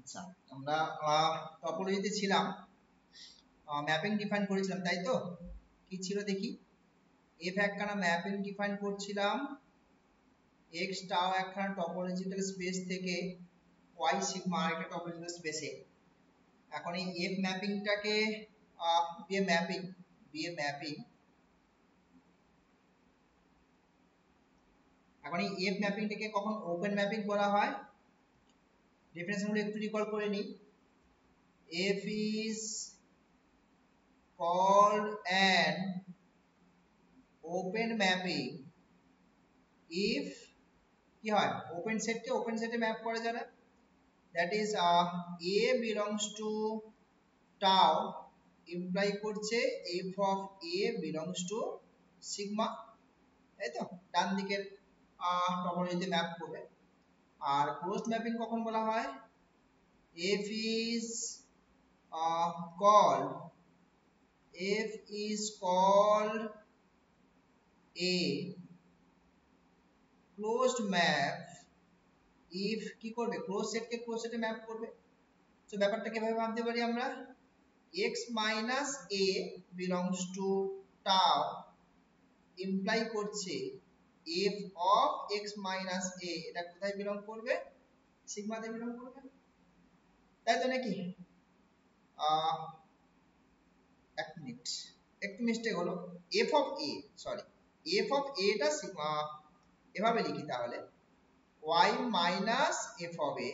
আচ্ছা, আমরা টপোলজিতে ছিলাম, ম্যাপিং ডিফাইন করেছিলাম, তাই তো? কি ছিল দেখি। এফ একখানা ম্যাপিং ডিফাইন করছিলাম এক্স টাও একখানা টপোলজিক্যাল স্পেস থেকে ওয়াই সিগমা একটা টপোলজিক্যাল স্পেসে। এখন এই এফ ম্যাপিংটাকে দিয়ে ম্যাপিং দিয়ে ম্যাপিং এখন এই এফ ম্যাপিংটাকে কখন ওপেন ম্যাপিং বলা হয়? ডেফিনেশনগুলো একটু রিকল করে নিই। F is called an open mapping if কি হয়, ওপেন সেটকে ওপেন সেটে ম্যাপ করা যাবে, that is a belongs to tau imply করছে f of a belongs to sigma, তাই তো? ডান দিকের টপোলজিতে ম্যাপ করবে। আর ক্লোজড ম্যাপিং কখন বলা হয়? f is called f is called a closed map if কি করবে, ক্লোজ সেটকে ক্লোজ সেটে ম্যাপ করবে। তো ব্যাপারটা কিভাবে ভাবতে পারি আমরা? x minus a belongs to tau imply করছে f of x minus a এটা কোথায় বিলং করবে? সিগমাতে বিলং করবে, তাই তো নাকি? এক মিনিট, একটু মিস্টেক হলো। f of a, sorry, f of a টা সিগমা, এভাবে লিখি তাহলে y minus f of a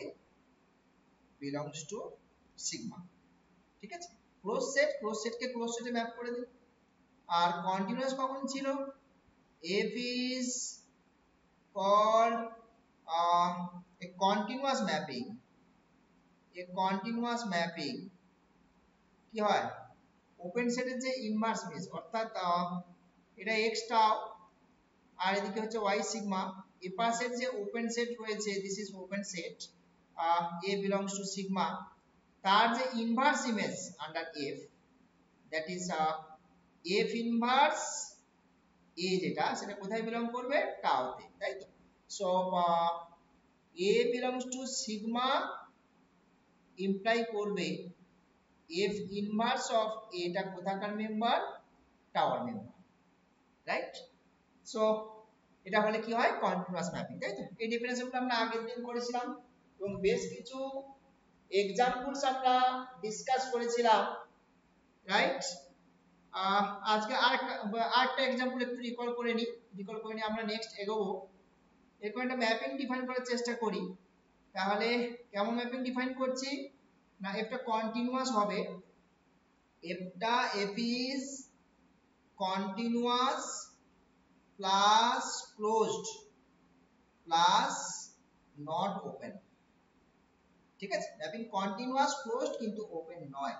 belongs to sigma, ঠিক আছে? ক্লোজ সেট, ক্লোজ সেটকে ক্লোজ সেটে ম্যাপ করে দিই। আর কন্টিনিউয়াস কখন ছিল? f is called a continuous mapping, a continuous mapping কি হয়, ওপেন সেটের যে ইনভার্স মিস, অর্থাৎ এটা x টাও আর এদিকে হচ্ছে y সিগমা, এ পাশের যে ওপেন সেট রয়েছে, this is open set, a belongs to sigma, তার যে inverse image under f, that is f inverse a যেটা, সেটা কোথায় বিলং করবে? টাওতে, তাই তো? So a belongs to sigma imply করবে f ইনভার্স অফ a টা কোথাকার member? Tower member, right? So এটা হলে কি হয়, কন্টিনিউয়াস ম্যাপিং, তাই তো? এই ডেফিনেশনটা আমরা আগের দিন করেছিলাম এবং বেশ কিছু এক্সাম্পলস আমরা ডিসকাস করেছিলাম, রাইট? আজকে আরেকটা এক্সাম্পল একটু রিকল করে নিই, আমরা নেক্সট এগোবো। এরকম একটা ম্যাপিং ডিফাইন করার চেষ্টা করি। তাহলে কেমন ম্যাপিং ডিফাইন করছি না, একটা কন্টিনিউয়াস হবে, একটা f is continuous plus closed plus not open, ঠিক আছে? ম্যাপিং কন্টিনিউয়াস ক্লোজড কিন্তু ওপেন নয়,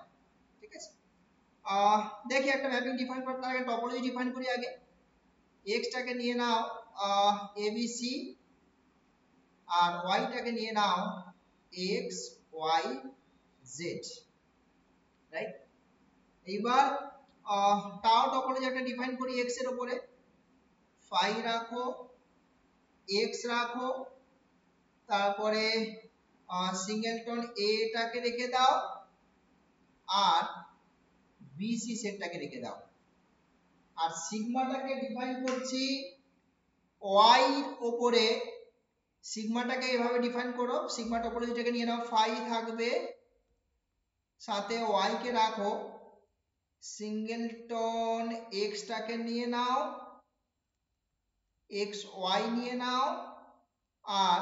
ঠিক আছে? দেখি একটা ম্যাপিং ডিফাইন করতে আগে টপোলজি ডিফাইন করি আগে। x টাকে নিয়ে নাও abc আর y টাকে নিয়ে নাও x y z, রাইট? এইবার টাও টপোলজি একটা ডিফাইন করি x এর উপরে, phi রাখো, x রাখো, তারপরে সিঙ্গেলটন a টাকে রেখে দাও আর bc সেটটাকে রেখে দাও। আর সিগমাটাকে ডিফাইন করছি y এর উপরে, সিগমাটাকে এভাবে ডিফাইন করো, সিগমা টপোলজিটাকে নিয়ে নাও, phi থাকবে, সাথে y কে রাখো, সিঙ্গেলটন x টাকে নিয়ে নাও, x y নিয়ে নাও আর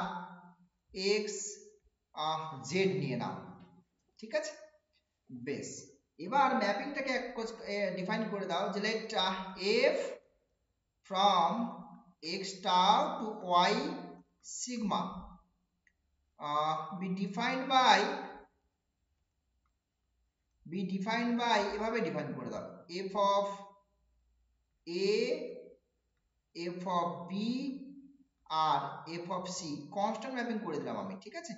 x z নিয়ে নাও, ঠিক আছে? বেশ, এবার ম্যাপিংটাকে ডিফাইন করে দাও যে late f from x tau to y sigma be defined by এভাবে ডিফাইন করে দাও, f of a, f of b আর f of c constant mapping করে দিলাম আমি, ঠিক আছে?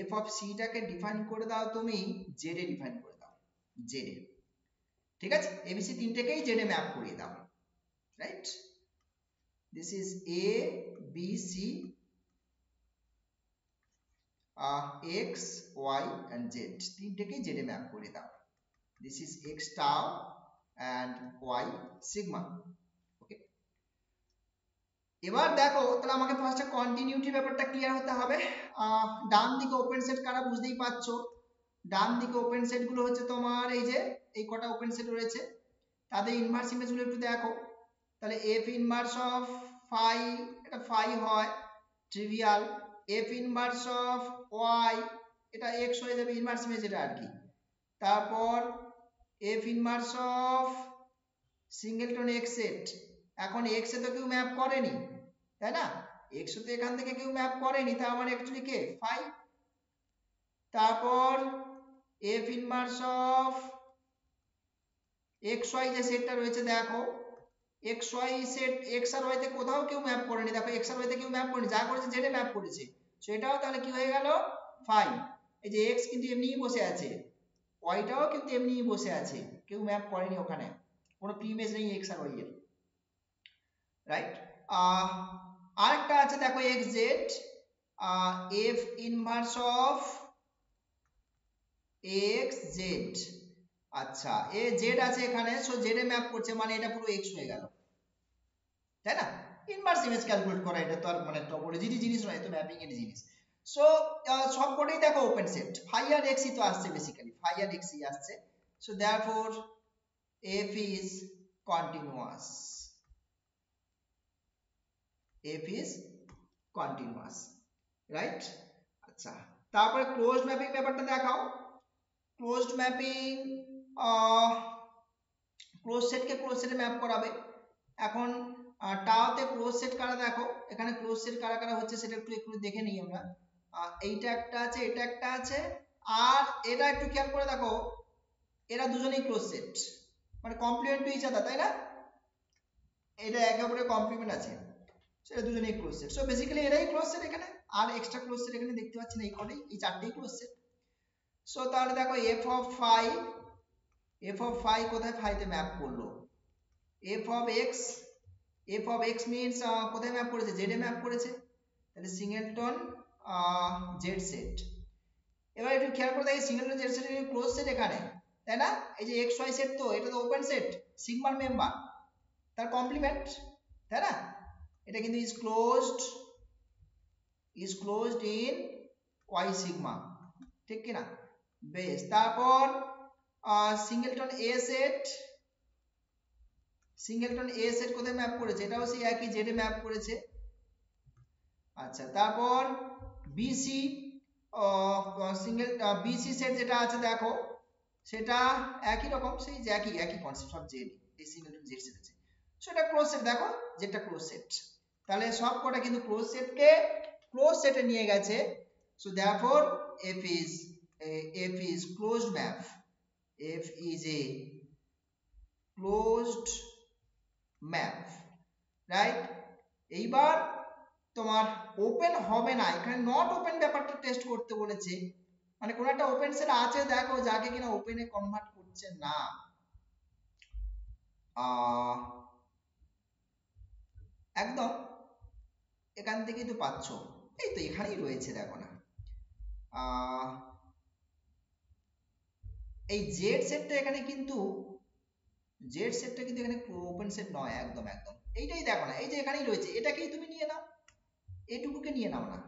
f of c টাকে ডিফাইন করে দাও তুমি z এ ডিফাইন করে দাও, z এ, ঠিক আছে? abc তিনটেকেই z এ ম্যাপ করিয়ে দাও, right? this is a b c x y and z, তিনটেকেই জেডে ম্যাপ করে দাও। This is x tau and y sigma. Okay, এবার দেখো তাহলে আমাকে ফার্স্টে কন্টিনিউটি ব্যাপারটা ক্লিয়ার হতে হবে। ডান দিকে ওপেন সেট কারা বুঝতেই পারছো, ডান দিকে ওপেন সেট গুলো হচ্ছে তোমার এই যে এই কটা ওপেন সেট রয়েছে, তাদের ইনভার্স ইমেজ গুলো একটু দেখো। তাহলে এফ ইনভার্স অফ ফাই, এটা ফাই হয় trivial. F inverse of Y, এটা এক্স হয়ে যাবে ইনভার্স ইমেজ এটা আর কি। তারপর F inverse of singleton X set, এখন এক্স এ তো কেউ ম্যাপ করেনি তাই না, এক্স তো এখান থেকে কেউ ম্যাপ করেনি, তার মানে অ্যাকচুয়ালি কে ফাই। তারপর F inverse of X Y যে সেটটা রয়েছে দেখো, এক্স ওয়াই সেট এক্স আর ওয়াই তে কোথাও কেউ ম্যাপ করেনি, দেখো এক্স আর ওয়াই তে কেউ ম্যাপ করেনি, যা করেছে জেডে ম্যাপ করেছে, সেটাও তাহলে কি হয়ে গেল ফাই। এই যে এক্স কিন্তু এমনিই বসে আছে, ওয়াইটাও কিন্তু এমনিই বসে আছে, কেউ ম্যাপ করেনি ওখানে, কোনো প্রিইমেজ নেই এক্স আর ওয়াই এর, রাইট। আরেকটা আছে দেখো x Z, F inverse of x Z. আচ্ছা এ জেড আছে এখানে, সো জেড এ ম্যাপ করছে, মানে এটা পুরো এক্স হয়ে গেল তাই না। ইনভার্স ইমেজ ক্যালকুলেট করা এটা তো আর মানে টপোলজির জিনিস নয়, তো ম্যাপিং এর জিনিস। সো সবকটাই দেখো ওপেন সেট, ফাই আর এক্সই তো আসছে, বেসিক্যালি ফাই আর এক্সই আসছে। So therefore F is continuous, F is continuous, right. আচ্ছা তারপরে ক্লোজড ম্যাপিং ব্যাপারটা দেখাও। ক্লোজড ম্যাপিং ক্লোজ সেটকে ক্লোজ সেটে ম্যাপ করাবে। এখন টাওতে ক্লোজ সেট কারা দেখো, এখানে ক্লোজ সেট কারা কারা হচ্ছে সেটা একটু একটু দেখে নিই আমরা। এইটা একটা আছে, এটা একটা আছে, আর এটা একটু খেয়াল করে দেখো, এরা দুজনেই ক্লোজ সেট, মানে কমপ্লিমেন্ট টু ইচ আদার তাই না, এটা একে অপরের কমপ্লিমেন্ট আছে, সেটা দুজনেই ক্লোজ সেট। সো বেসিক্যালি এরাই ক্লোজ সেট এখানে, আর এক্সট্রা ক্লোজ সেট এখানে দেখতে পাচ্ছি না, এই কটাই, এই চারটেই ক্লোজ সেট। সো তাহলে দেখো f of phi, f of phi কোথায় ফাইতে ম্যাপ করলো, f of x, f of x means কোথায় ম্যাপ করেছে জেড এ ম্যাপ করেছে, তাহলে সিঙ্গেলটন জেড সেট। এবার একটু খেয়াল করে দেখি singleton Z set close set এখানে তাই না, এই যে এক্স ওয়াই সেট তো এটা তো ওপেন সেট, সিগমার মেম্বার তার কমপ্লিমেন্ট তাই না, এটা কিন্তু is closed in y sigma, ঠিক কি না, বেশ। তারপর singleton a set, singleton a set কোথায় ম্যাপ করেছে, এটাও সেই একই জেড এ ম্যাপ করেছে। আচ্ছা তারপর বিসি, সিঙ্গেল বিসি সেট যেটা আছে দেখো, সেটা একই রকম, সেই যে একই একই কনসেপ্ট সব জেড, এই সিঙ্গেলটন জেড সেট আছে, সেটা ক্লোজ সেট, দেখো যেটা ক্লোজ সেট, তাহলে সব কটা কিন্তু ক্লোজ সেটকে ক্লোজ সেটে নিয়ে গেছে। So therefore F is closed map, F is a closed map, right. এইবার তোমার ওপেন হবে না, এখানে নট ওপেন ব্যাপারটা টেস্ট করতে বলেছে, মানে কোন একটা ওপেন সেট আছে দেখো যাকে কিনা ওপেনে কনভার্ট করছে না, একদম এখান থেকেই তো পাচ্ছ, এই তো এখানেই রয়েছে দেখো না, এই জেড সেটটা এখানে কিন্তু, জেড সেটটা কিন্তু এখানে ওপেন সেট নয়, একদম একদম এইটাই দেখো না, এই যে এখানেই রয়েছে, এটাকেই তুমি নিয়ে নাও, এইটুকুকে নিয়ে নাও না,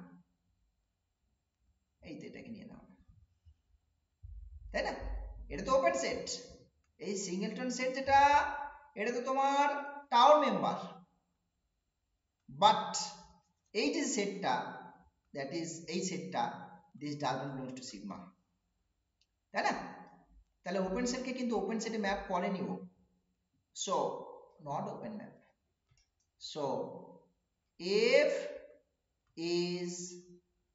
এই তো এটাকে নিয়ে নাও না, তাই না, এটা তো ওপেন সেট। এই সিঙ্গেলটন সেট যেটা, এটা তো তোমার টাওয়ার মেম্বার, বাট এই যে সেটটা, দ্যাট ইজ এই সেটটা, this doesn't belongs to sigma, তাই না, তাহলে ওপেন সেটকে কিন্তু ওপেন সেটে ম্যাপ করেনি ও, so not open map. So if is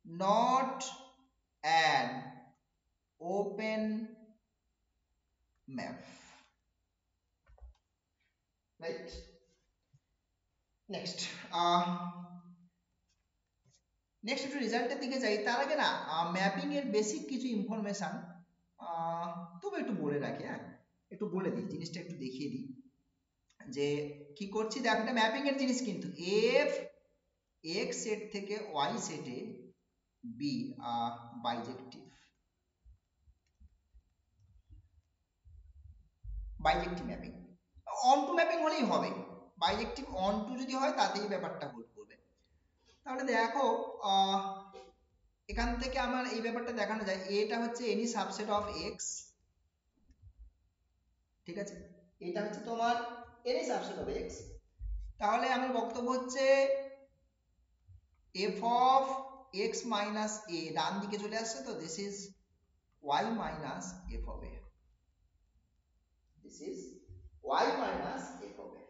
not an open map, right. next next একটু রেজাল্টের দিকে যাই, তার আগে না ম্যাপিং এর বেসিক কিছু ইনফরমেশন তবে একটু বলে রাখি, হ্যাঁ একটু বলে দিই, জিনিসটা একটু দেখিয়ে দিই যে কি করছি, দেখ এটা ম্যাপিং এর জিনিস, কিন্তু এফ এক্স সেট থেকে ওয়াই সেটে be bijective mapping onto mapping হলেই হবে বাইজেক্টিভ অন টু যদি হয় তাতেই ব্যাপারটা হোল্ড করবে তাহলে দেখো এখান থেকে আমার এই ব্যাপারটা দেখানো যায় এটা হচ্ছে এনি সাবসেট অফ এক্স ঠিক আছে এটা হচ্ছে তোমার এনি সাবসেট অফ এক্স তাহলে আমার বক্তব্য হচ্ছে f of x minus a ডান দিকে চলে আসছে তো this is y minus f of a this is y minus f of a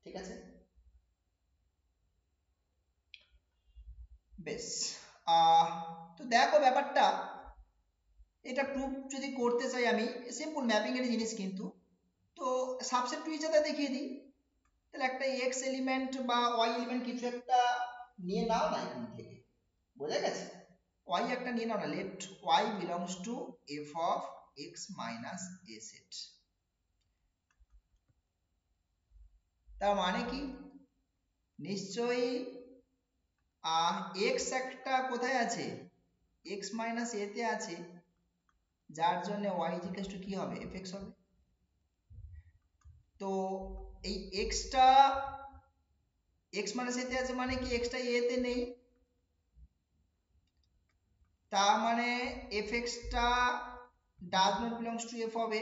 ঠিক আছে বেশ তো দেখো ব্যাপারটা এটা প্রুফ যদি করতে চাই আমি সিম্পল ম্যাপিং এর জিনিস কিন্তু তো সাবসেট টু ইচ আদার দেখিয়ে দিই তাহলে একটা এক্স এলিমেন্ট বা ওয়াই এলিমেন্ট কিছু একটা নিয়ে নাও না এখান থেকে বোঝা গেছে ওয়াই একটা নিয়ে নাও না let y belongs to f of x minus a set তার মানে কি নিশ্চয়ই এক্স একটা কোথায় আছে এক্স মাইনাস এ তে আছে যার জন্য ওয়াই ইকুয়াল টু কি হবে এফ এক্স হবে তো এই এক্সটা এক্স মাইনাস এ তে আছে মানে কি এক্সটা এ তে নেই তার মানে এফ এক্সটা does not belongs to f হবে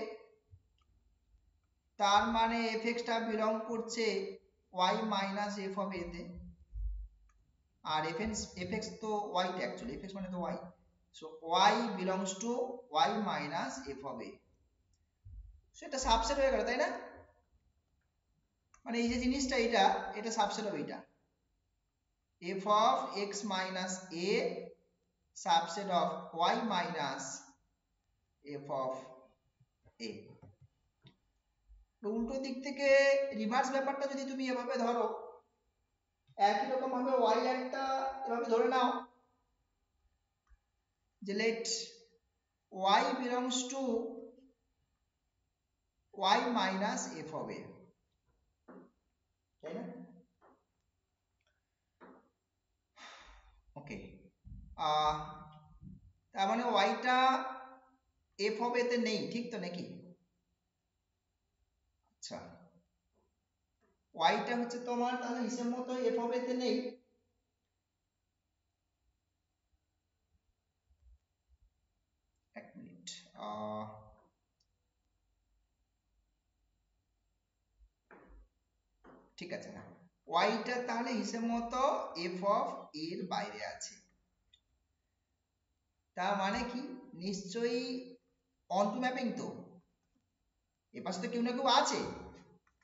তার মানে এফ এক্সটা বিলং করছে ওয়াই মাইনাস এফ হবে এতে আর এফ এক্স তো ওয়াই তে অ্যাকচুয়ালি এফ এক্স মানে তো y so y belongs to y minus f হবে সেটা সাবসেট হয়ে গেল তাই না মানে এই যে জিনিসটা এটা সাবসেট হবে এটা f of x minus a subset of y minus f of a উল্টো দিক থেকে রিভার্স ব্যাপারটা যদি তুমি এভাবে ধরো একই রকম ভাবে y একটা এভাবে ধরে নাও যে let y belongs to y minus f of a তাই না ওকে তার মানে y টা f of a তে নেই ঠিক তো নাকি আচ্ছা y টা হচ্ছে তোমার তাহলে হিসেব মতো f of a তে নেই এক মিনিট ঠিক আছে না y টা তাহলে হিসেব মতো f of a এর বাইরে আছে তার মানে কি নিশ্চয়ই অন টু ম্যাপিং তো এপাশে তো কেউ না কেউ আছে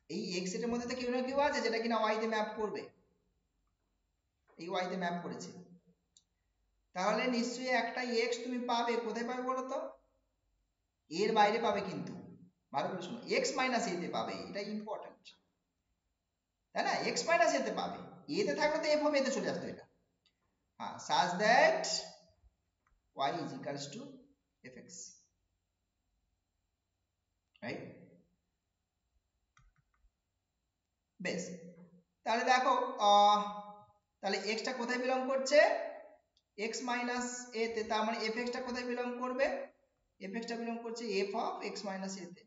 এই x এর মধ্যে তো কেউ না কেউ আছে যেটা কিনা y তে ম্যাপ করবে এই y তে ম্যাপ করেছে তাহলে নিশ্চয়ই একটা x তুমি পাবে কোথায় পাবে বলো তো এর বাইরে পাবে কিন্তু ভালো করে শোনো x মাইনাস a তে পাবে এটা ইম্পর্টেন্ট তাই না x মাইনাস a তে পাবে a তে থাকলে তো f হবে এতে চলে আসতো এটা হ্যাঁ such that y is equals to fx right বেশ তাহলে দেখো তাহলে x টা কোথায় বিলং করছে x মাইনাস a তে তার মানে fx টা কোথায় বিলং করবে fx টা বিলং করছে f of x minus a তে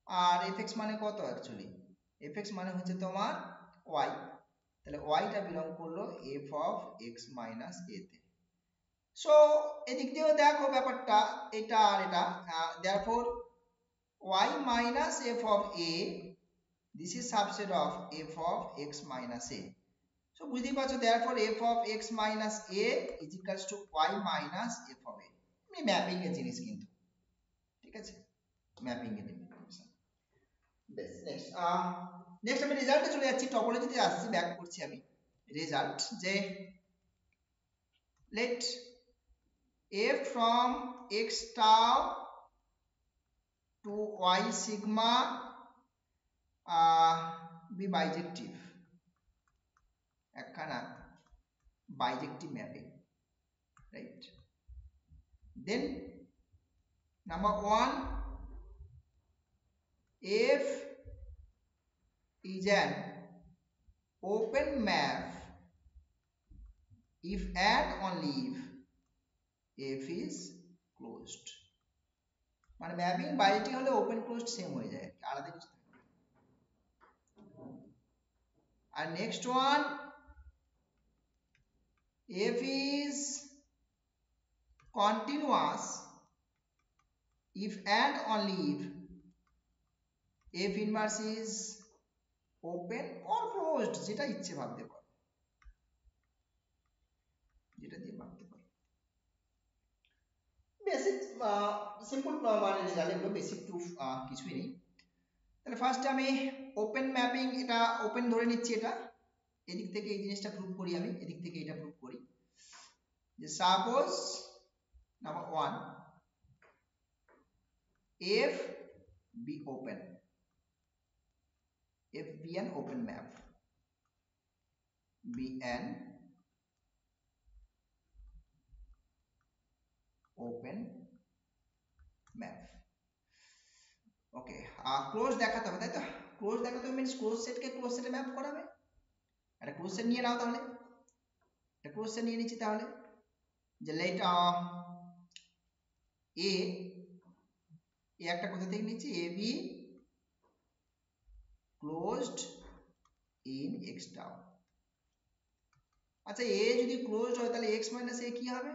আর fx মানে কত অ্যাকচুয়ালি fx মানে হচ্ছে তোমার y তাহলে y টা বিলং করলো f of x minus a তে সো এদিক দিয়েও দেখো ব্যাপারটা এটা আর এটা therefore y minus f of a this is subset of f of x minus a so বুঝতেই পারছো therefore f of x minus a is equals to y minus f of a মানে mapping এর জিনিস কিন্তু ঠিক আছে mapping এর জিনিস বেশ নেক্সট আমি রেজাল্টে চলে যাচ্ছি টপোলজিতে আসছি ব্যাক করছি আমি রেজাল্ট যে let f from x tau to y sigma be bijective একখানা bijective mapping right then number 1 f is an open map if and only if f is closed, মানে ম্যাপিং বাইরেটি হলে ওপেন ক্লোজড সেম হয়ে যায়, আলাদা কিছু থাকে না। আর next one, f is continuous if and only if f inverse is open or closed, যেটা ইচ্ছে ভাবতে পারো, যেটা দিয়ে ভাবতে পারো। বেসিক সিম্পল মানে রেজাল্ট, এগুলো বেসিক প্রুফ কিছুই নেই। তাহলে ফার্স্ট আমি ওপেন ম্যাপিং, এটা ওপেন ধরে নিচ্ছি, এটা এদিক থেকে এই জিনিসটা প্রুফ করি, আমি এদিক থেকে এটা প্রুফ করি যে suppose number 1 if be open, if be an open map, be an open map, okay. Close দেখাতে হবে, তাই তো? ক্লোজ দেখাতে হবে মিন্স ক্লোজ সেটকে ক্লোজ সেটে ম্যাপ করাবে। একটা ক্লোজ সেট নিয়ে নাও, তাহলে একটা ক্লোজ সেট নিয়ে নিচ্ছি, তাহলে যে লেট এ একটা কোথা থেকে নিচ্ছি, a b closed in x tau. আচ্ছা, এ যদি ক্লোজড হয় তাহলে এক্স মাইনাস এ কি হবে?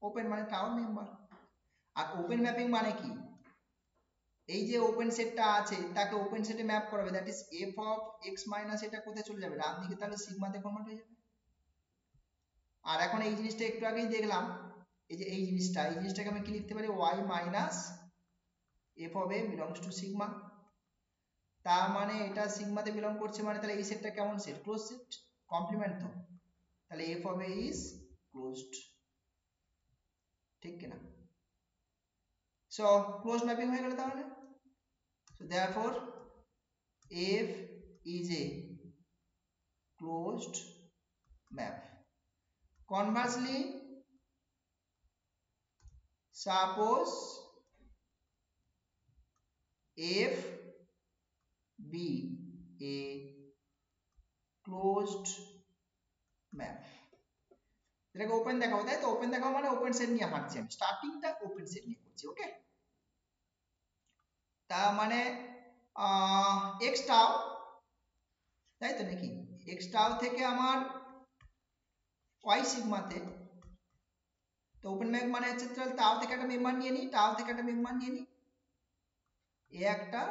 ওপেন মানে টাউ মেম্বার। আর ওপেন ম্যাপিং মানে কি? এই যে ওপেন সেটটা আছে তাকে ওপেন সেটে ম্যাপ করাবে, that is f of x minus এটা কোথায় চলে যাবে? ডান দিকে, তাহলে সিগমাতে কনভার্ট হয়ে যাবে। আর এখন এই জিনিসটা একটু আগেই দেখলাম, এই যে এই জিনিসটাকে আমি কি লিখতে পারি? y minus F of A belongs to sigma. তার মানে এটা সিগমাতে বিলং করছে, মানে তাহলে এই সেটটা কেমন সেট? ক্লোজ সেট, কমপ্লিমেন্ট তো, তাহলে F of A is closed, ঠিক কিনা? সো ক্লোজ ম্যাপিং হয়ে গেল তাহলে। So therefore f is a closed map. Conversely, suppose f be a closed map, এটাকে ওপেন দেখাবো, তাই তো? ওপেন দেখাবো মানে ওপেন সেট নিয়ে হাঁটছি আমি, স্টার্টিংটা ওপেন সেট নিয়ে করছি, ওকে? তার মানে এক্স টাও, তাই তো নাকি? এক্স টাও থেকে আমার ওয়াই সিগমাতে, তো ওপেন ম্যাপ মানে হচ্ছে তাহলে টাও থেকে একটা মেম্বার নিয়ে নিই, টাও থেকে একটা মেম্বার নিয়ে নিই, এ একটা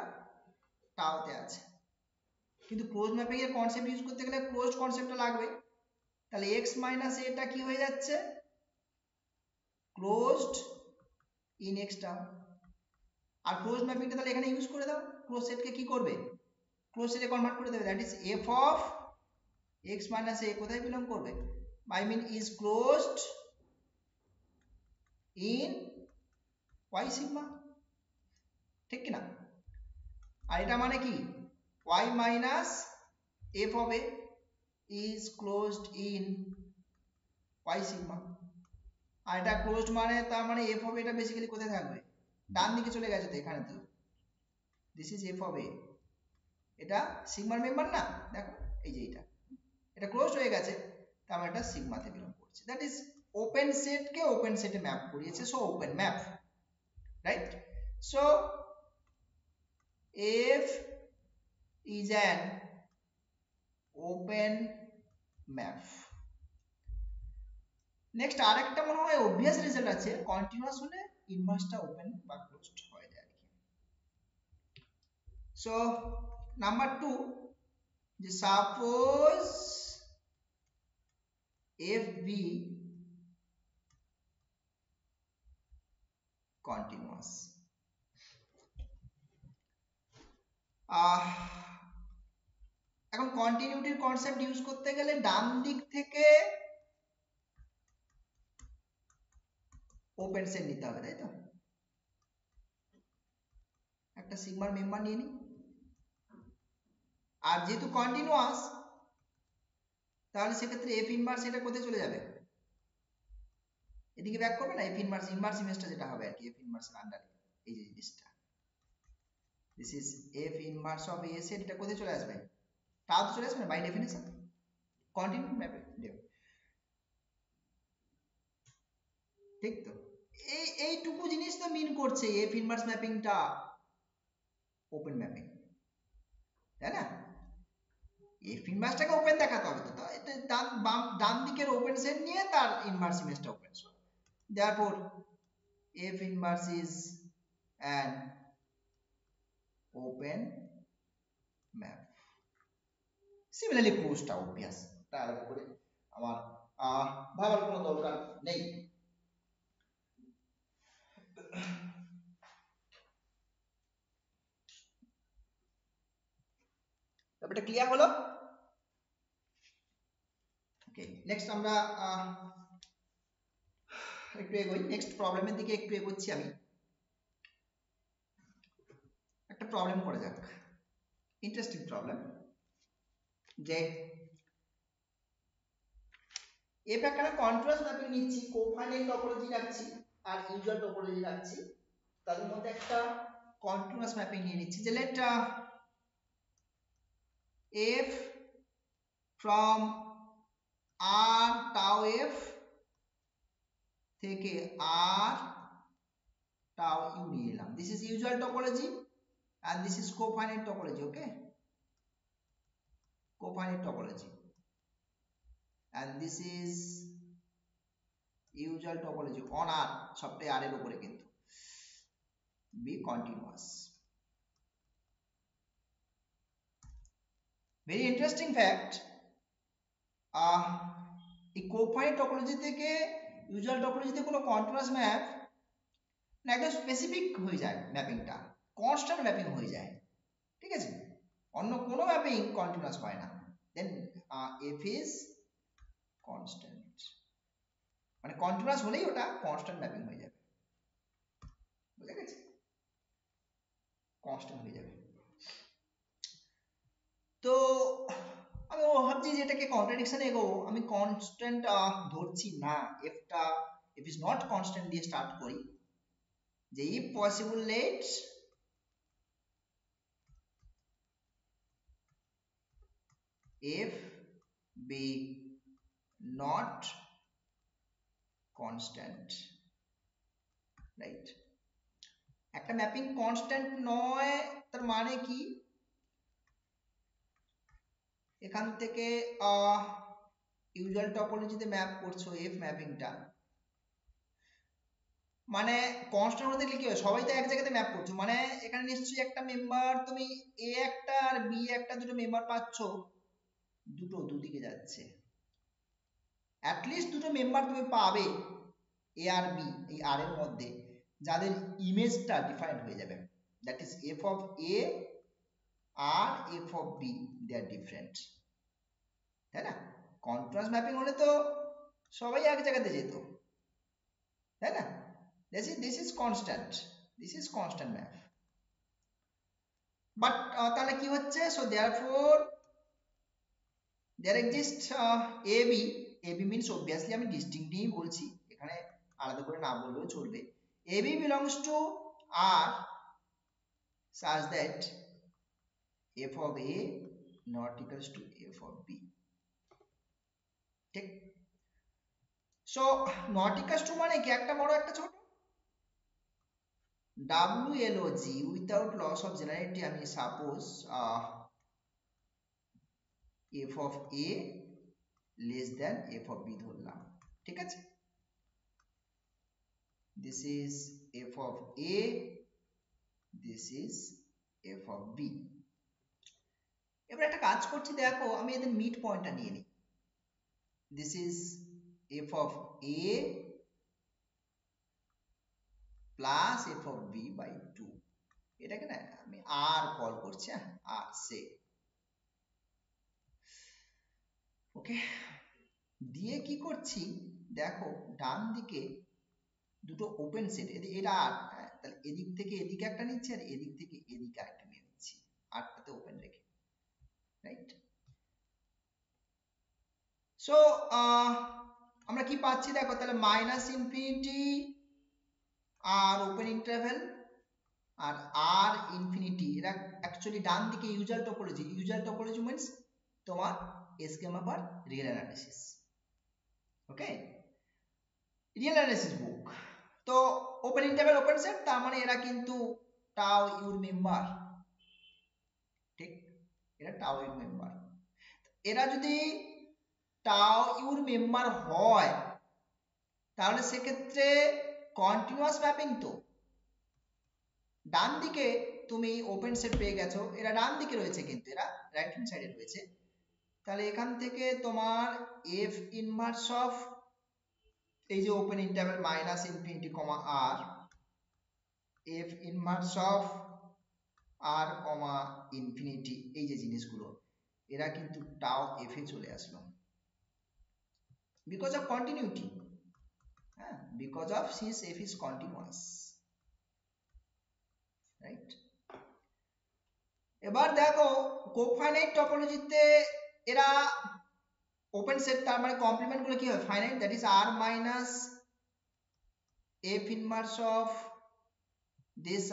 টাওতে আছে। কিন্তু ক্লোজ ম্যাপিং এর কনসেপ্ট ইউজ করতে গেলে ক্লোজ কনসেপ্টটা লাগবে, তাহলে x মাইনাস এটা কি হয়ে যাচ্ছে? ক্লোজড ইন x টাও। আর ক্লোজ ম্যাপিংটা তাহলে এখানে ইউজ করে দাও, ক্লোজ সেটকে কি করবে? ক্লোজ সেটে কনভার্ট করে দেবে, দ্যাট ইজ f অফ x মাইনাস a কোথায় বিলং করবে? I mean is closed in y sigma, ঠিক কি না? আর এটা মানে কি? y minus f of a is closed in y sigma, আর এটা ক্লোজড মানে তার মানে f of a এটা বেসিক্যালি কোথায় থাকবে? ডান দিকে চলে গেছে তো, এখানে তো this is f of a, এটা সিগমার মেম্বার না, দেখো এই যে এটা ক্লোজড হয়ে গেছে, তার মানে এটা সিগমাতে বিলং করছে, দ্যাট ইজ ওপেন সেটকে ওপেন সেটে ম্যাপ করিয়েছে, so open map, right? So f is an open map. Next আরেকটা মনে হয় অবভিয়াস রেজাল্ট আছে, কন্টিনিউয়াস হলে ইনভার্সটা ওপেন বা ক্লোজড হয়ে যায় আর কি। সো নাম্বার 2, যে সাপোজ এফ বি কন্টিনিউয়াস, এখন কন্টিনিউটির কনসেপ্ট ইউজ করতে গেলে ডান দিক থেকে ওপেন সেট নিতে হবে, তাই তো? একটা সিগমার মেম্বার নিয়ে নিই, আর যেহেতু কন্টিনিউয়াস তাহলে সেক্ষেত্রে এফ ইনভার্স এটা কোথায় চলে যাবে? এদিকে ব্যাক করবে না, এফ ইনভার্স ইনভার্স ইমেজটা যেটা হবে আর কি, এফ ইনভার্স এর আন্ডারে এই যে জিনিসটা, this is F inverse of A set, এটা কোথায় চলে আসবে? টাও তো চলে আসবে না বাই ডেফিনিশন, কন্টিনিউ ম্যাপে দেবে। ঠিক তো? এইটুকু জিনিস তো মিন করছে এফ ইনভার্স ম্যাপিংটা ওপেন ম্যাপিং, তাই না? এফ ইনভার্সটাকে ওপেন দেখাতে হবে, তো এটা ডান দিকের ওপেন সেট নিয়ে তার ইনভার্স ইমেজটা open. So therefore f inverse is an open map. Similarly closed টা obvious, তা আলাদা করে আমার ভাবার কোনো দরকার নেই। ব্যাপারটা ক্লিয়ার হলো? ওকে, নেক্সট আমরা একটু এগোই, নেক্সট প্রবলেমের দিকে একটু এগোচ্ছি। আমি একটা প্রবলেম করে যাক, ইন্টারেস্টিং প্রবলেম, যে এফ একটা কন্ট্রাস্ট ম্যাপিং নিচ্ছি, কোফাইনাইট টপোলজি রাখছি আর ইউজুয়াল টপোলজি রাখছি, তাদের মধ্যে একটা কন্টিনিউয়াস ম্যাপিং নিয়ে নিচ্ছি, যে late f from r tau f থেকে r tau u নিয়ে এলাম। This is usual topology and this is cofinite topology. Okay, cofinite topology, and this is usual topology on r, সবটাই r এর উপরে কিন্তু be continuous. Very interesting fact, এই কোফাইনাইট topology থেকে usual টপোলজিতে কোনো কন্টিনিউয়াস ম্যাপ না, একদম স্পেসিফিক হয়ে যায় ম্যাপিংটা, কনস্ট্যান্ট ম্যাপিং হয়ে যায়, ঠিক আছে? অন্য কোনো ম্যাপিং কন্টিনিউয়াস হয় না। দেন এফ ইজ কনস্ট্যান্ট, মানে কন্টিনিউয়াস হলেই ওটা কনস্ট্যান্ট ম্যাপিং হয়ে যাবে, বুঝা গেছে? কনস্ট্যান্ট হয়ে যাবে। তো আমি ভাবছি যে এটাকে কন্ট্রাডিকশনে এগোবো, আমি কনস্ট্যান্ট ধরছি না, এফটা এফ ইজ নট কনস্ট্যান্ট দিয়ে স্টার্ট করি, যে if possible let f be not constant, right? একটা ম্যাপিং কনস্ট্যান্ট নয় তার মানে কি, এখান থেকে ইউজুয়াল টপোলজিতে ম্যাপ করছো এফ ম্যাপিংটা, মানে কনস্ট্যান্ট হতে গেলে কি হয়, সবাই তো এক জায়গাতে ম্যাপ করছো, মানে এখানে নিশ্চয়ই একটা মেম্বার, তুমি এ একটা আর বি একটা, দুটো মেম্বার পাচ্ছ, দুটো দুদিকে যাচ্ছে, অ্যাটলিস্ট দুটো মেম্বার তুমি পাবে এ আর বি এই আর এর মধ্যে, যাদের ইমেজটা ডিফাইন্ড হয়ে যাবে, that is f of a আর f of b, they are different, তাই না? কন্ট্রাস্ট ম্যাপিং হলে তো সবাই এক জায়গাতে যেত, তাই না? this is constant, this is constant map, but তাহলে কি হচ্ছে, so therefore there exists ab means obviously আমি distinctly বলছি, এখানে আলাদা করে না বললেও চলবে, ab belongs to r such that f of a not equals to f of b, ঠিক? so not equals to মানে কি, একটা বড় একটা ছোট, WLOG without loss of generality আমি suppose f of a less than f of b ধরলাম, ঠিক আছে? this is f of a, this is f of b। এবার একটা কাজ করছি, দেখো আমি এদের মিড পয়েন্টটা নিয়ে নিই, this is f of a plus f of b by 2, এটাকে না আমি আর কল করছি, আর সে, ওকে? দিয়ে কি করছি দেখো, ডান দিকে দুটো ওপেন সেট, এটা আর, তাহলে এদিক থেকে এদিকে একটা নিচ্ছি আর এদিক থেকে এদিকে আরেকটা নিয়ে নিচ্ছি, আরটাতে ওপেন রেখে, রাইট? সো আমরা কি পাচ্ছি দেখো, তাহলে মাইনাস ইনফিনিটি আর ওপেন ইন্টারভ্যাল আর আর ইনফিনিটি, এরা অ্যাকচুয়ালি ডান দিকে usual topology, usual topology means তোমার schema for real analysis, okay? Real analysis book. তো ওপেন ইন্টারভ্যাল ওপেন সেট, তার মানে এরা কিন্তু টাও ইউর মেম্বার, ঠিক, এরা টাও ইউর মেম্বার। এরা যদি টাও ইউর মেম্বার হয় তাহলে সেক্ষেত্রে কন্টিনিউয়াস ম্যাপিং তো ডান দিকে তুমি ওপেন সেট পেয়ে গেছো, এরা ডান দিকে রয়েছে কিন্তু এরা রাইট হ্যান্ড সাইডে রয়েছে। তাহলে এখান থেকে তোমার এফ ইনভার্স অফ এই যে open interval minus infinity comma r, f inverse of r comma infinity, এই যে জিনিসগুলো এরা কিন্তু টাও এফ এ চলে আসলো বিকজ অফ কন্টিনিউটি, হ্যাঁ, because of since F is continuous, right. এবার দেখো কোফাইনাইট টপোলজিতে এরা ওপেন সেট, তার মানে কমপ্লিমেন্ট গুলো কি হয়, finite, that is r minus f inverse of this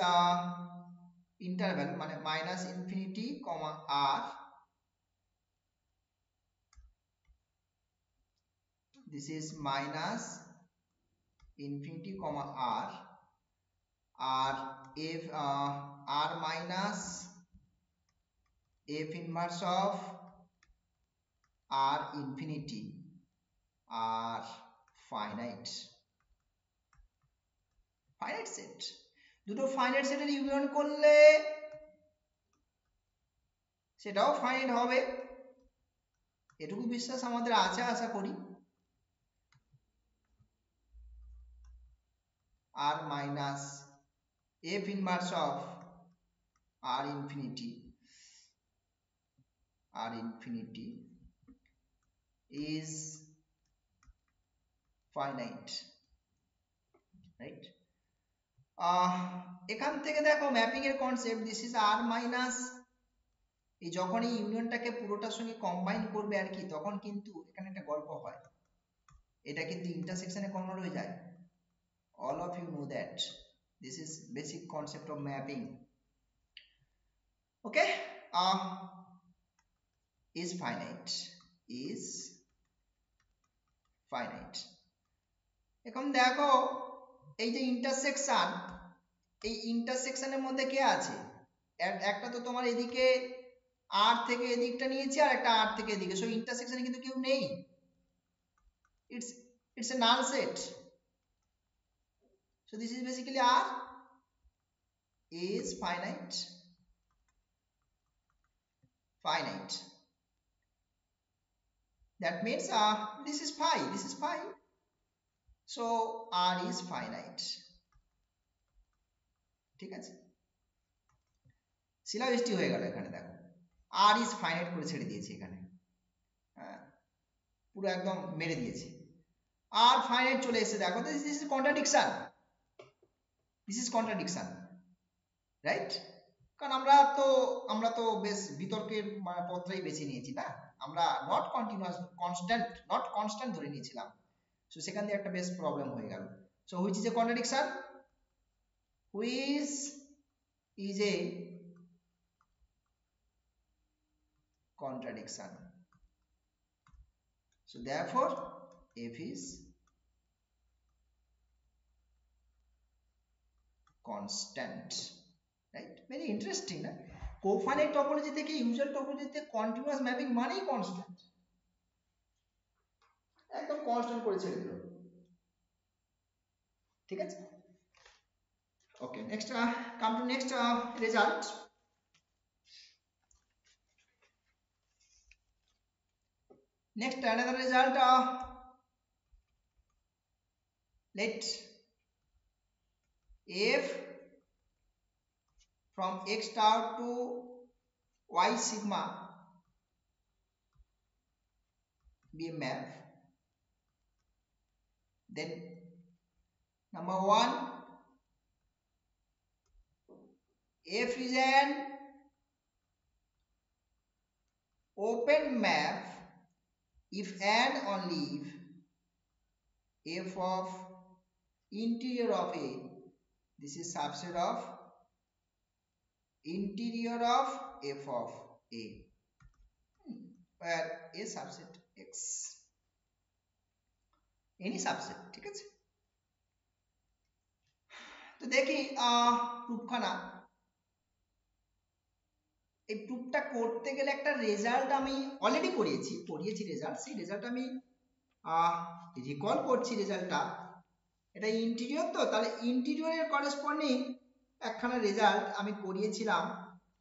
interval মানে minus infinity comma r, this is minus infinity comma r f r minus f inverse of r infinity r finite set, দুটো finite সেটের union করলে সেটাও finite হবে, এটুকু বিশ্বাস আমাদের আছে আশা করি। r minus f inverse of r infinity is finite, right? এখান থেকে দেখো ম্যাপিং এর concept, this is r minus, এই যখন এই ইউনিয়নটাকে পুরোটার সঙ্গে কম্বাইন করবে আর কি, তখন কিন্তু এখানে একটা গল্প হয়, এটা কিন্তু ইন্টারসেকশনে কনভার্ট হয়ে যায়। all of you know that this is basic concept of mapping, okay? Is finite এখন দেখো এই যে ইন্টারসেকশন, এই ইন্টারসেকশনের মধ্যে কে আছে, একটা তো তোমার এদিকে আর থেকে এদিকটা নিয়েছি আর একটা আর থেকে এদিকে, সো ইন্টারসেকশনে কিন্তু কেউ নেই, it's a null set, so this is basically r is finite, that means this is phi, so r is finite, ঠিক আছে, সিলাবৃষ্টি হয়ে গেল এখানে দেখো, r is finite করে ছেড়ে দিয়েছি এখানে, হ্যাঁ পুরো একদম মেরে দিয়েছি, r finite চলে এসেছে, দেখো this is contradiction, রাইট? কারণ আমরা তো বেশ বিতর্কের পথটাই বেছে নিয়েছি না, আমরা নট কনস্ট্যান্ট ধরে নিয়েছিলাম, সো সেখান দিয়ে একটা বেশ প্রবলেম হয়ে গেল। So which is a contradiction, which is a contradiction, so therefore f is constant, right? Very interesting না, কোফাইনাইট টপোলজি থেকে ইউজুয়াল টপোলজিতে কন্টিনিউয়াস ম্যাপিং মানেই কনস্ট্যান্ট, একদম কনস্ট্যান্ট করে ছেড়ে দিল, ঠিক আছে? Okay, next come to next result. Next another result, let f from x star to y sigma be a map, then number 1, f is an open map if and only if f of interior of a, this is subset of interior of f of a, where a subset x, any subset, ঠিক আছে? তো দেখি প্রুফখানা, এই প্রুফটা করতে গেলে একটা result আমি already করিয়েছি রেজাল্ট, সেই রেজাল্ট আমি রিকল করছি রেজাল্টটা। এটা ইন্টিরিয়র, তো তাহলে ইন্টিরিয়রের করেসপন্ডিং একখানা রেজাল্ট আমি করিয়েছিলাম,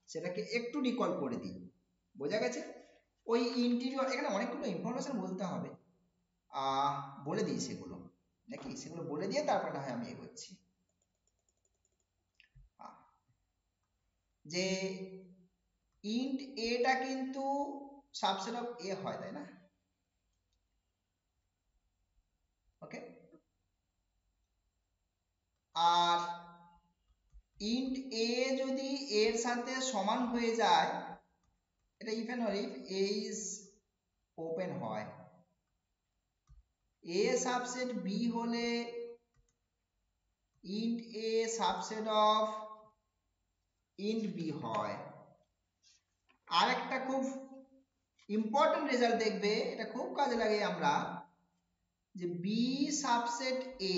সেটাকে একটু রিকল করে দিই। বোঝা গেছে? ওই ইন্টিরিয়র, এখানে অনেকগুলো ইনফরমেশন বলতে হবে, বলে দিই সেগুলো নাকি, সেগুলো বলে দিয়ে তারপর না হয় আমি এগোচ্ছি। যে ইন্ট এটা কিন্তু সাবসেট অফ এ হয়, তাই না? ওকে, আর ইন্ট এ যদি এর সাথে সমান হয়ে যায়, এটা if and if a is open হয়, এ সাবসেট বি হলে int a subset of int b হয়। আর একটা খুব ইম্পর্টেন্ট রেজাল্ট দেখবে, এটা খুব কাজে লাগে আমরা, যে বি সাবসেট এ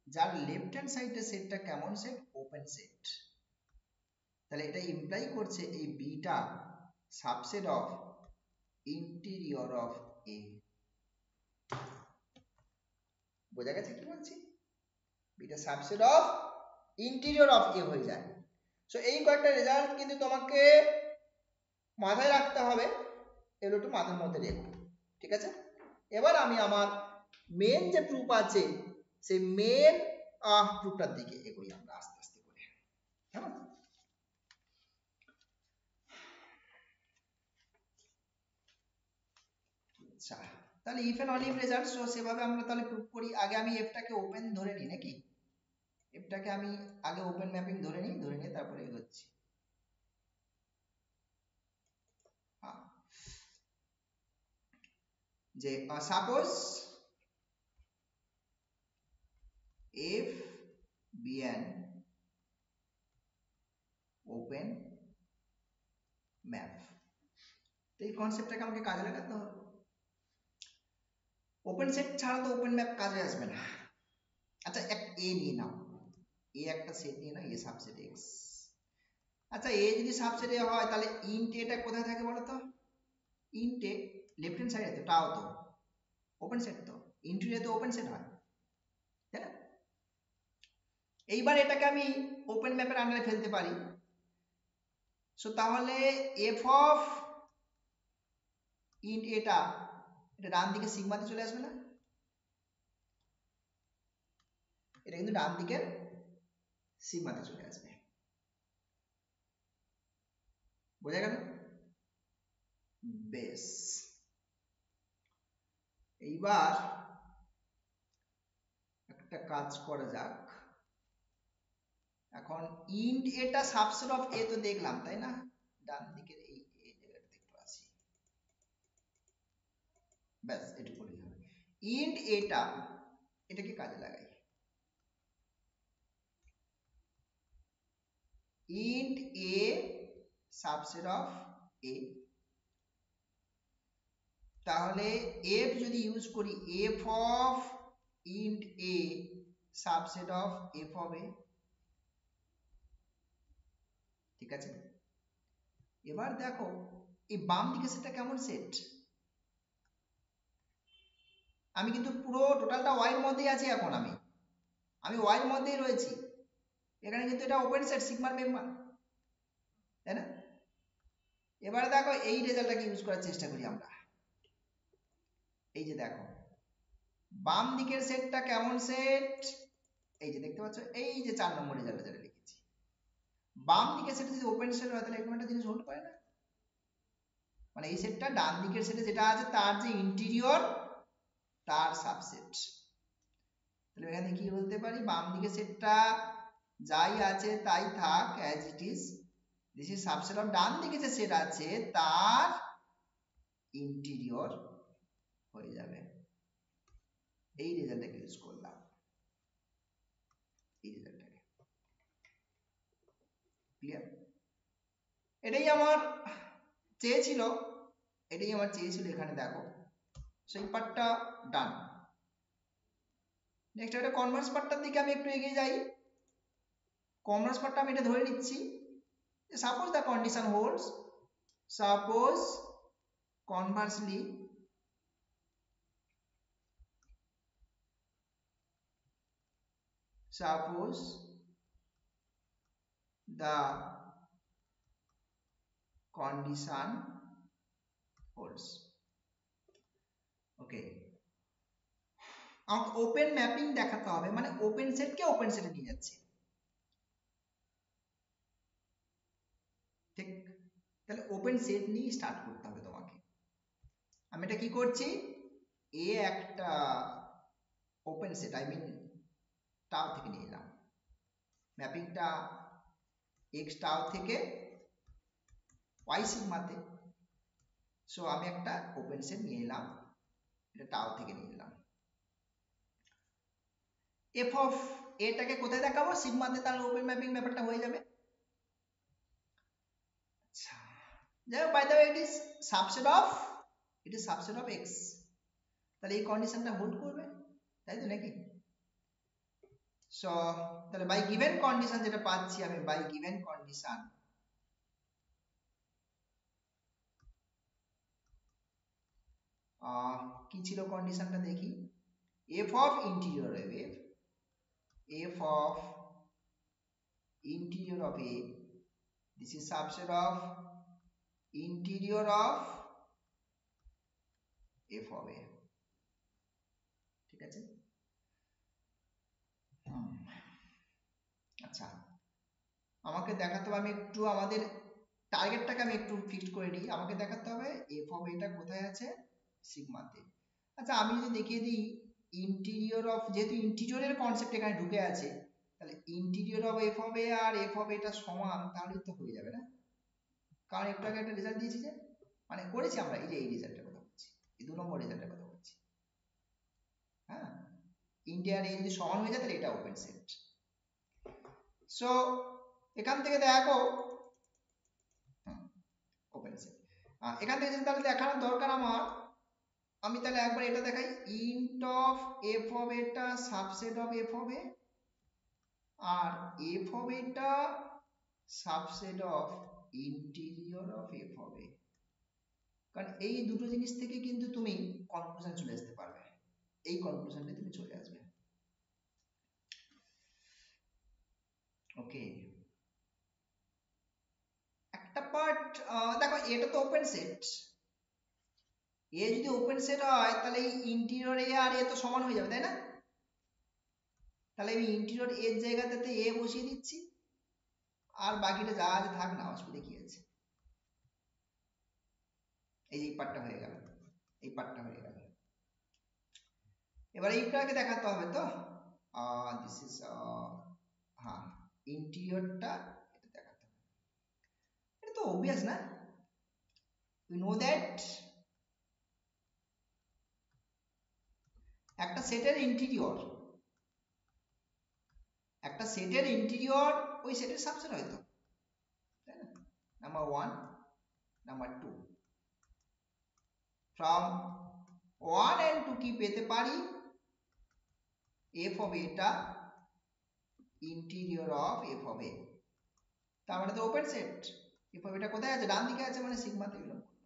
যার লেফট হ্যান্ড সাইডের সেটটা কেমন সেট? Open set. তাহলে এটা ইমপ্লাই করছে এই beta subset of interior of a. বোঝা গেছে কি বলছি? Beta subset of interior of a হয়ে যায়। সো এই কয়েকটা রেজাল্ট কিন্তু তোমাকে মাথায় রাখতে হবে, এগুলো একটু মাথার মধ্যে রেখো, ঠিক আছে? এবার আমি আমার মেন যে প্রুফ আছে সেই মেন প্রুফটার দিকে এগোই আমরা আস্তে আস্তে করে। হ্যাঁ, আচ্ছা, তাহলে if and only if result, so সেভাবে আমরা তাহলে প্রুফ করি। আগে আমি এফটাকে ওপেন ধরে নিই নাকি, এফটাকে আমি আগে ওপেন ম্যাপিং ধরে নিয়ে তারপরে এগোচ্ছি। যে suppose f be an open map, এই কনসেপ্টটাকে আমাকে কাজে লাগাতে হবে। ওপেন সেট ছাড়া তো ওপেন ম্যাপ কাজে আসবে না। আচ্ছা, এক এ নিয়ে নাও, এ একটা সেট নিয়ে নাও, এ সাবসেট এক্স। আচ্ছা, এ যদি সাবসেট এ হয় তাহলে ইন্ট এটা কোথায় থাকে বলো তো? ইন্ট এ লেফট হ্যান্ড সাইডে, তো টাও তো ওপেন সেট, তো ইন্টিরিয়র তো ওপেন সেট হয়, তাই না? এইবার এটাকে আমি ওপেন ম্যাপের আন্ডারে ফেলতে পারি। সো তাহলে এফ অফ ইন্ট এটা ডান দিকে সিগমাতে চলে আসবে না? এটা কিন্তু ডান দিকের সিগমাতে চলে আসবে। বোঝা গেল? বেশ, এইবার একটা কাজ করা যাক। এখন ইন্ট এটা সাবসেট অফ এ তো দেখলাম, তাই না? ডান দিকের এই জায়গাটা দেখতে আসি, ব্যাস এটুকুই হবে। ইন্ট এটাকে কাজে লাগাই। Int a subset of a, তাহলে এফ যদি ইউজ করি, f of int a subset of f of a, ঠিক আছে? এবার দেখো এই বাম দিকে সেটটা কেমন সেট? আমি কিন্তু পুরো টোটালটা ওয়াই এর মধ্যেই আছি, এখন আমি ওয়াই এর মধ্যেই রয়েছি। এখানে কিন্তু এটা ওপেন সেট সিগমার মেম্বার, তাই না? এবারে দেখো এই রেজাল্টটাকে ইউজ করার চেষ্টা করি আমরা। এই যে দেখো বাম দিকের সেটটা কেমন সেট, এই যে দেখতে পাচ্ছ, এই যে 4 নম্বর রেজাল্ট যেটা লিখেছি, বাম দিকের সেট যদি ওপেন সেট হয় তাহলে এরকম একটা জিনিস হোল্ড করে না? মানে এই সেটটা ডান দিকের সেটে যেটা আছে তার যে ইন্টিরিয়র তার সাবসেট। তাহলে এখানে কি বলতে পারি, বাম দিকের সেটটা যাই আছে তাই থাক, as it is, this is subset of ডান দিকে যে সেট আছে তার ইন্টিরিয়র হয়ে যাবে। এই রেজাল্টটাকে ইউজ করলাম, এই রেজাল্টটাকে। ক্লিয়ার? এটাই আমার চেয়েছিল, এখানে দেখো সেই পার্টটা ডান। নেক্সট একটা কনভার্স পার্টটার দিকে আমি একটু এগিয়ে যাই। কমন পার্টটা আমি এটা ধরে নিচ্ছি, suppose the condition holds, suppose conversely suppose the condition holds. ওকে, আমাকে ওপেন ম্যাপিং দেখাতে হবে, মানে ওপেন সেটকে ওপেন সেটে নিয়ে যাচ্ছে, ঠিক? তাহলে ওপেন সেট নিয়ে স্টার্ট করতে হবে তোমাকে। আমি এটা কি করছি, এ একটা ওপেন সেট, আই মিন টাও থেকে নিয়ে এলাম, ম্যাপিংটা এক্স টাও থেকে ওয়াই সিগমাতে। সো আমি একটা ওপেন সেট নিয়ে এলাম, এটা টাও থেকে নিয়ে এলাম। এফ অফ এটাকে কোথায় দেখাবো, সিগমাতে, তাহলে ওপেন ম্যাপিং ব্যাপারটা হয়ে যাবে। আচ্ছা, যাই হোক, by the way it is subset of x, তাহলে এই কন্ডিশনটা হোল্ড করবে, তাই তো নাকি? সো তাহলে বাই গিভেন কন্ডিশন যেটা পাচ্ছি আমি, বাই গিভেন কন্ডিশন কি ছিল কন্ডিশনটা দেখি, F of interior of a, this is subset of interior of f of a, ঠিক আছে? আচ্ছা, আমাকে দেখাতে হবে, আমি একটু আমাদের টার্গেটটাকে আমি একটু ফিক্সড করে নিই, আমাকে দেখাতে হবে এফ অফ এটা কোথায় আছে, সিগমাতে। আচ্ছা, আমি যদি দেখিয়ে দিই ইন্টিরিয়র অফ, যেহেতু ইন্টিরিয়রের কনসেপ্ট এখানে ঢুকে আছে, তাহলে interior of f of a আর এফ অফ এটা সমান, তাহলে তো হয়ে যাবে না? কারণ একটু আগে একটা রেজাল্ট দিয়েছি, যে মানে করেছি আমরা, এই যে এই রেজাল্টের কথা বলছি, এই 2 নম্বর রেজাল্টের কথা বলছি। হ্যাঁ, ইন্ডিয়ার এই যদি সমান হয়ে যায় তাহলে এটা ওপেন সেট। সো এখান থেকে দেখো ওপেন সেট, এখান থেকে তাহলে দেখানোর দরকার আমার, আমি তাহলে একবার এটা দেখাই, ইন্ট অফ এফ অফ এটা subset of f of a, আর এফ অফ এটা subset of interior of f of a. কারণ এই দুটো জিনিস থেকে কিন্তু তুমি কনক্লুশন চলে আসতে পারবে, এই কনক্লুশনটা তুমি চলে আসবে। ওকে, একটা পার্ট দেখো, এটা তো ওপেন সেট, এ যদি ওপেন সেট হয় তাহলে এই ইন্টিরিয়র এ আর এ তো সমান হয়ে যাবে, তাই না? তাহলে আমি ইন্টিরিয়র এর জায়গাটাতে এ বসিয়ে দিচ্ছি, আর বাকিটা যা আছে থাক না, অসুবিধা কি আছে। এই যে পার্টটা হয়ে গেল, এই পার্টটা হয়ে গেল। এবার এইটাকে দেখাতে হবে তো, দিস ইজ হ্যাঁ, ইন্টিরিয়রটা এটা দেখাতে হবে, এটা তো obvious না, we know that একটা সেটের ইন্টিরিয়র, একটা সেটের ইন্টিরিয়র ওই সেটের সাবসেট হয়তো, তাই না? নাম্বার 1, নাম্বার 2, from 1 and 2 কি পেতে পারি, f of এটা interior of f of a, তার মানে তো ওপেন সেট। f of এটা কোথায় আছে, ডান দিকে আছে, মানে সিগমাতে বিলং করবে,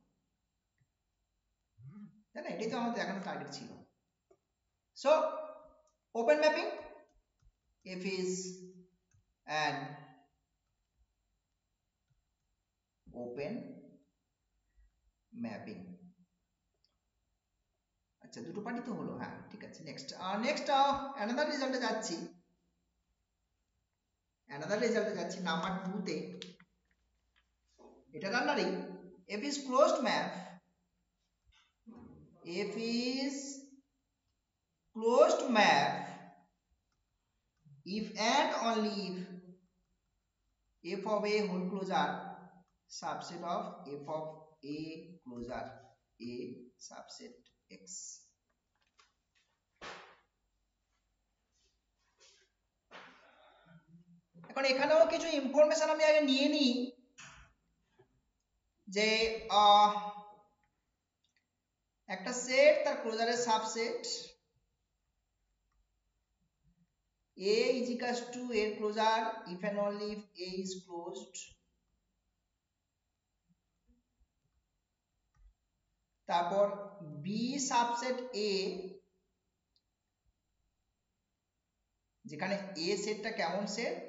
তাই না? এটাই তো আমাদের দেখানোর টার্গেট ছিল। So open mapping, f is an open mapping। আচ্ছা, দুটো পার্টি তো হলো, হ্যাঁ ঠিক আছে। নেক্সট অ্যানাদার রেজাল্টে যাচ্ছি, নাম্বার 2 তে, এটা রান্নারই, f is closed map, f is closed map if and only if f of a whole closure subset of f of a closure a subset x। এখন এখানেও কিছু ইনফরমেশন আমি আগে নিয়ে নিই, যে একটা সেট তার ক্লোজারের subset A is equals to A closure if and only if A is closed. তারপর B সাবসেট A, যেখানে A সেটটা কেমন সেট,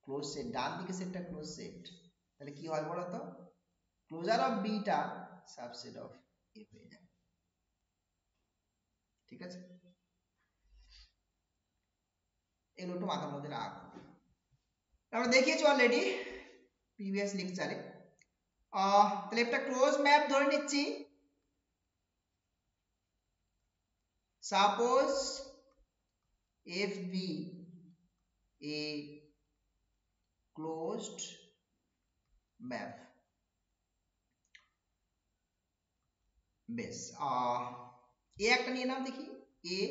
ক্লোজ সেট, ডান দিকে সেটটা ক্লোজ সেট, তাহলে কি হয় বলো তো, ক্লোজার অফ B টা সাবসেট অফ A হয়ে যায়। ঠিক আছে, এগুলো একটু মাথার মধ্যে রাখো। আমরা দেখিয়েছি অলরেডি প্রিভিয়াস লেকচারে। তাহলে একটা ক্লোজ ম্যাপ ধরে নিচ্ছি। Suppose FB a closed map, বেশ এ একটা নিয়ে নাও দেখি এ।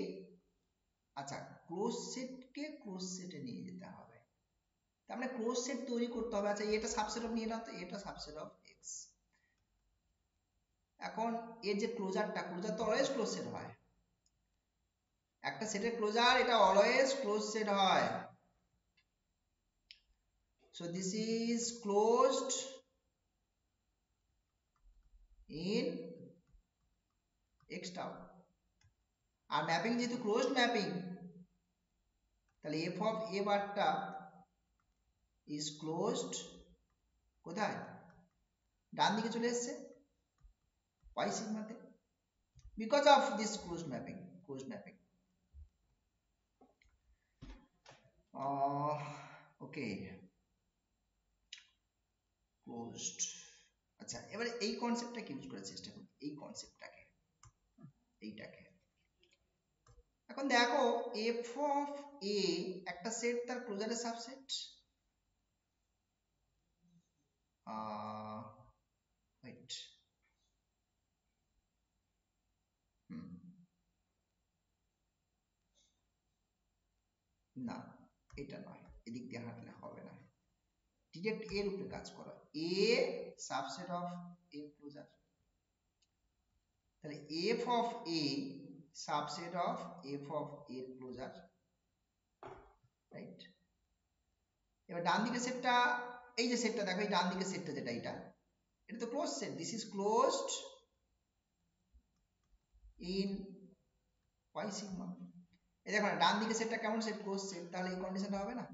আচ্ছা, ক্লোজ সেটকে ক্লোজ সেটে নিয়ে যেতে হবে, তার মানে ক্লোজ সেট তৈরি করতে হবে। আচ্ছা, এটা সাবসেট অফ নিয়ে নাও তো, এটা সাবসেট অফ এক্স। এখন এর যে ক্লোজারটা, ক্লোজার তো অলওয়েজ ক্লোজ সেট হয়, একটা সেটের ক্লোজার এটা অলওয়েজ ক্লোজ সেট হয়। So this is closed in X tau, আর ম্যাপিং যেহেতু ক্লোজড ম্যাপিং, তাহলে f of a বারটা is closed কোথায়, ডান দিকে চলে এসেছে y সিগমাতে, because of this closed mapping. Okay, closed। আচ্ছা, এবারে এই কনসেপ্টটাকে ইউজ করার চেষ্টা করি, এই কনসেপ্টটাকে, এইটাকে। এখন দেখো f of a একটা সেট তার ক্লোজারের সাবসেট, wait, না এটা নয়, এদিক দিয়ে হাঁটলে হবে না, ডিরেক্ট এর উপরে কাজ করো, a subset of a closure, তাহলে f of a subset of f of a closure, right. এবার ডান দিকে সেটটা, এই যে সেটটা দেখো, এই ডান দিকে সেটটা যেটা, এটা তো close set, this is closed in y sigma. এই দেখো না, ডান দিকে সেটটা কেমন সেট, ক্লোজ সেট, তাহলে এই কন্ডিশনটা হবে না,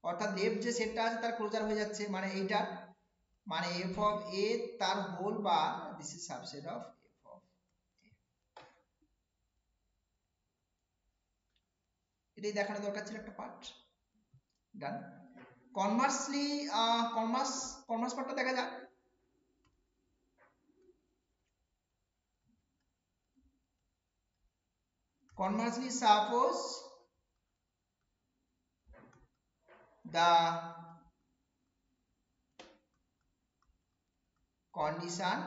অর্থাৎ লেফট যে সেটটা আছে তার ক্লোজার হয়ে যাচ্ছে, মানে এইটা, মানে f of a তার whole bar, this is subset of f of a। এটাই দেখানো দরকার ছিল একটা পার্ট, ডান। কনভার্সলি কনভার্স পার্টটা দেখা যাক। Conversely, suppose the condition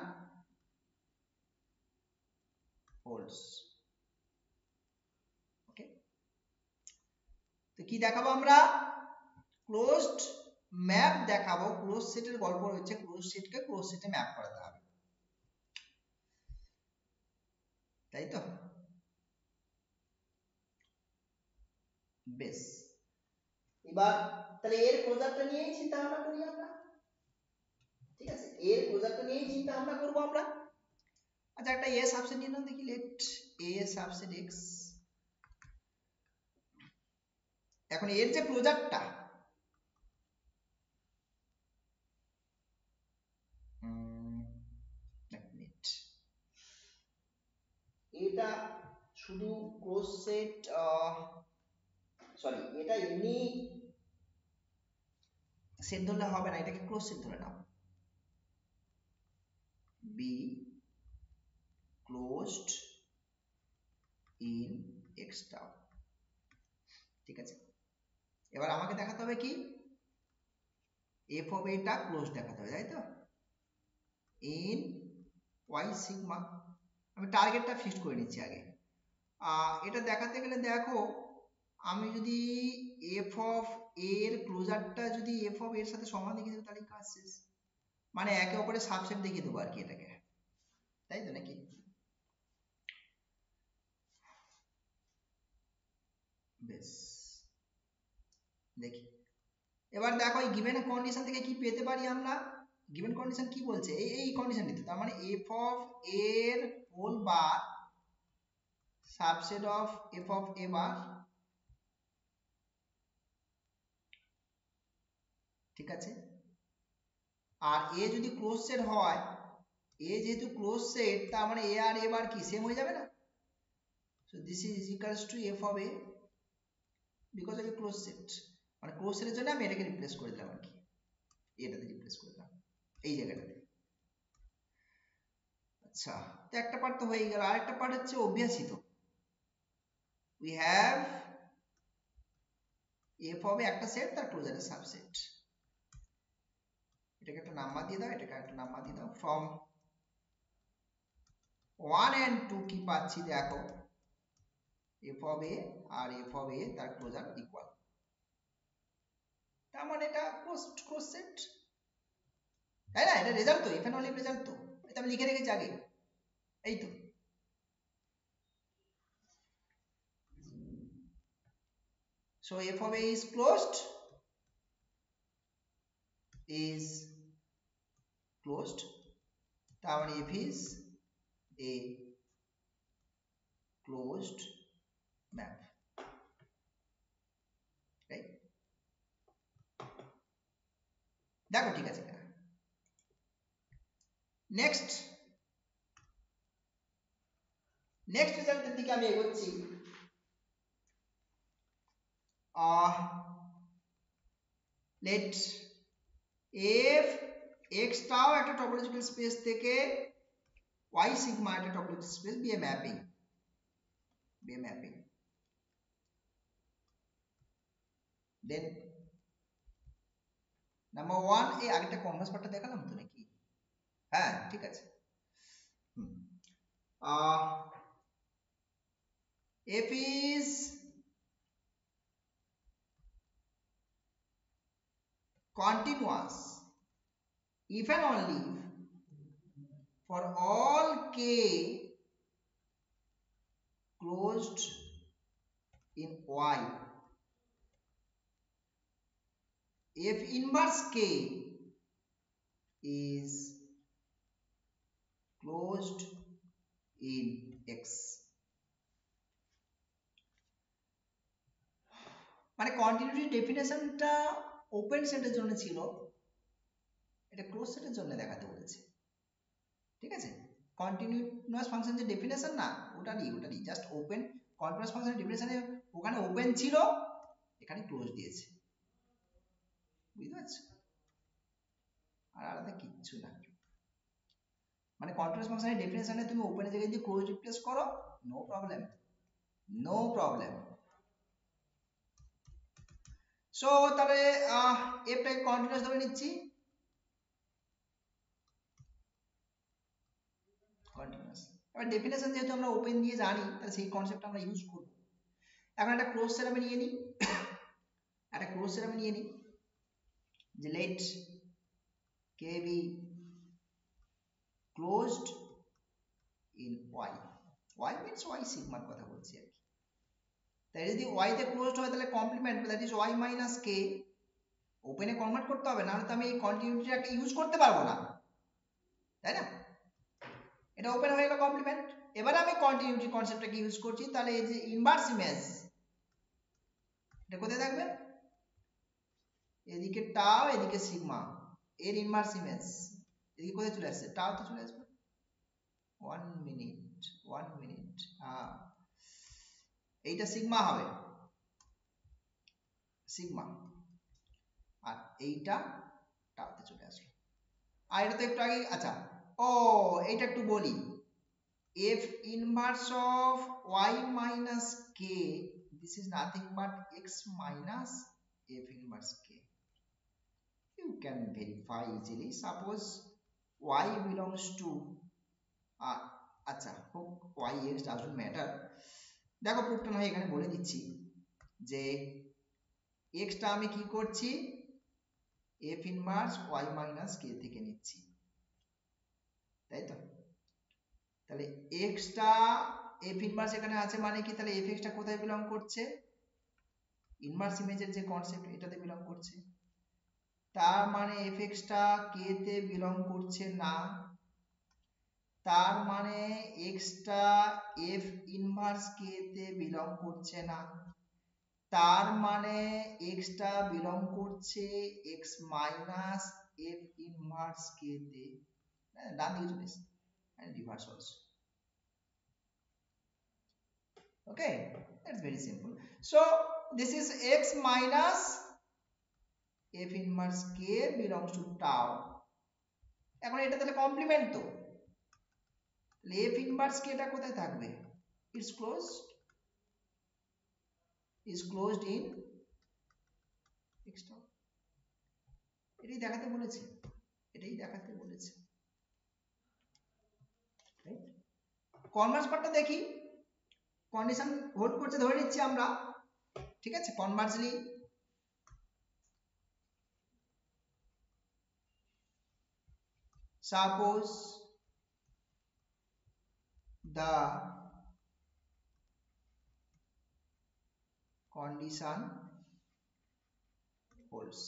holds. Okay, তো কি দেখাবো আমরা, ক্লোজড ম্যাপ দেখাবো, ক্লোজ সেটের গল্প রয়েছে, ক্লোজ সেটকে ক্লোজ সেটে ম্যাপ করাতে হবে, তাই তো? বেশ, এবার তাহলে এর ক্লোজারটা নিয়েই চিন্তা ভাবনা করি আমরা, ঠিক আছে, এর ক্লোজারটা নিয়েই চিন্তা ভাবনা করবো আমরা। আচ্ছা, একটা এ সাবসেট নিয়ে নাও দেখি, লেট এ সাবসেট এক্স। এখন এর যে ক্লোজারটা, এটা শুধু ক্লোজ সেট, সরি, এটা এমনি সেট ধরলে হবে না, এটাকে ক্লোজ সেট ধরে নাও, b closed in x tau, ঠিক আছে। এবার আমাকে দেখাতে হবে কি, এফ অফ এটা ক্লোজ দেখাতে হবে, তাই তো, ইন ওয়াই সিগমা। আমি টার্গেটটা ফিক্সড করে নিচ্ছি আগে। এটা দেখাতে গেলে দেখো, আমি যদি এফ অফ এর ক্লোজারটা যদি এফ অফ এর সাথে সমান দেখিয়ে দেবো, তাহলে কাজ শেষ, মানে একে অপরের সাবসেট দেখিয়ে দেবো আর কি এটাকে, তাই তো নাকি? বেশ, দেখি এবার দেখো এই গিভেন কন্ডিশন থেকে কি পেতে পারি আমরা গিভেন কন্ডিশন কি বলছে এই কন্ডিশনটি তো তার মানে f অফ a এর whole bar subset of f of a bar ঠিক আছে আর a যদি ক্লোজ সেট হয় a যেহেতু ক্লোজ সেট তার মানে a আর a বার কি সেম হয়ে যাবে না so this is equals to f of a because of a close set মানে ক্লোজ সেটের জন্য আমি এটাকে রিপ্লেস করে দিলাম আর কি এটাতে রিপ্লেস করে দিলাম এই জায়গাটাতে আচ্ছা তো একটা পার্ট তো হয়ে গেল আরেকটা পার্ট হচ্ছে অভ্যাসই তো উই হ্যাভ f হবে একটা সেট তার ক্লোজারের সাবসেট এটাকে একটা নাম্বার দিয়ে দাও এটাকে একটা নাম্বার দিয়ে দাও ফ্রম 1 and 2 কি পাচ্ছি দেখো f of a আর f of a তার ক্লোজার ইকুয়াল তার মানে এটা ক্লোজ সেট তাই না এটা রেজাল্ট তো এফ এন্ড অনলি রেজাল্ট তো এটা আমি লিখে রেখেছি আগে এই তো so f of a is closed তার মানে f is a closed map right দেখো ঠিক আছে কিনা নেক্সট রেজাল্টের দিকে আমি এগোচ্ছি let f x টাও একটা টপোলজিক্যাল স্পেস থেকে y sigma একটা topological space be a mapping then number 1 এই আগেরটা কনভার্স পার্টটা দেখালাম তো নাকি হ্যাঁ ঠিক আছে f is continuous if and only for all k closed in y f inverse k is closed in x মানে কন্টিনিউটি ডেফিনেশনটা ওপেন সেটের জন্য ছিল এটা ক্লোজ সেটের জন্য দেখাতে বলেছে ঠিক আছে কন্টিনিউয়াস ফাংশন যে ডেফিনেশন না ওটারই জাস্ট ওপেন কন্টিনিউয়াস ফাংশনের ডেফিনেশনে ওখানে ওপেন ছিল এখানে ক্লোজ দিয়েছে বুঝতে পারছো আর আলাদা কিচ্ছু না মানে কন্টিনিউয়াস ফাংশনের ডেফিনেশনে তুমি ওপেনের জায়গায় দিয়ে ক্লোজ রিপ্লেস করো নো প্রবলেম সো তাহলে এফটাকে কন্টিনিউয়াস ধরে নিচ্ছি কন্টিনিউয়াস এবার ডেফিনেশন যেহেতু আমরা ওপেন দিয়ে জানি তাহলে সেই কনসেপ্ট আমরা ইউজ করব এখন একটা ক্লোজ সেট আমি নিয়ে নিই যে let k be closed in y means y সিগমার কথা বলছি আর কি তাই যদি y তে ক্লোজড হয় তাহলে complement that is y minus k ওপেনে কনভার্ট করতে হবে না হলে তো আমি এই কন্টিনিউটিটাকে ইউজ করতে পারবো না তাই না এটা ওপেন হয়ে গেল কমপ্লিমেন্ট এবারে আমি কন্টিনিউটি কনসেপ্টটাকে ইউজ করছি তাহলে এই যে ইনভার্স ইমেজ এটা কোথায় থাকবে এদিকে টাও এদিকে সিগমা এর ইনভার্স ইমেজ এদিকে কোথায় চলে আসছে টাও তো চলে আসবে 1 মিনিট এইটা সিগমা হবে সিগমা আর এইটা টাওতে চলে আসলো আর এটা তো একটু আগে আচ্ছা এইটা একটু বলি f inverse of y minus k this is nothing but x minus f inverse k you can verify easily suppose y belongs to আচ্ছা y x doesn't matter দেখো প্রুফটা না এখানে বলে দিচ্ছি যে x টা আমি কি করছি f inverse y minus k থেকে নিচ্ছি তাই তো তাহলে x টা f inverse এখানে আছে মানে কি তাহলে fx টা কোথায় বিলং করছে ইনভার্স ইমেজের যে কনসেপ্ট এটাতে বিলং করছে, তার মানে fx টা k তে বিলং করছে না, তার মানে x টা f ইনভার্স k তে বিলং করছে না, তার মানে x টা বিলং করছে x minus f inverse k তে, ডান দিকে চলে এসেছে, and reverse also. Okay, that's very simple. So this is x minus f inverse k belongs to tau. এখন এটা তাহলে কমপ্লিমেন্ট তো, তাহলে f inverse k টা কোথায় থাকবে? It's closed in x tau. এটাই দেখাতে বলেছে, এটাই দেখাতে বলেছে, রাইট? কনভার্স পার্টটা দেখি, কন্ডিশন হোল্ড করছে ধরে নিচ্ছি আমরা, ঠিক আছে? Conversely suppose the condition holds.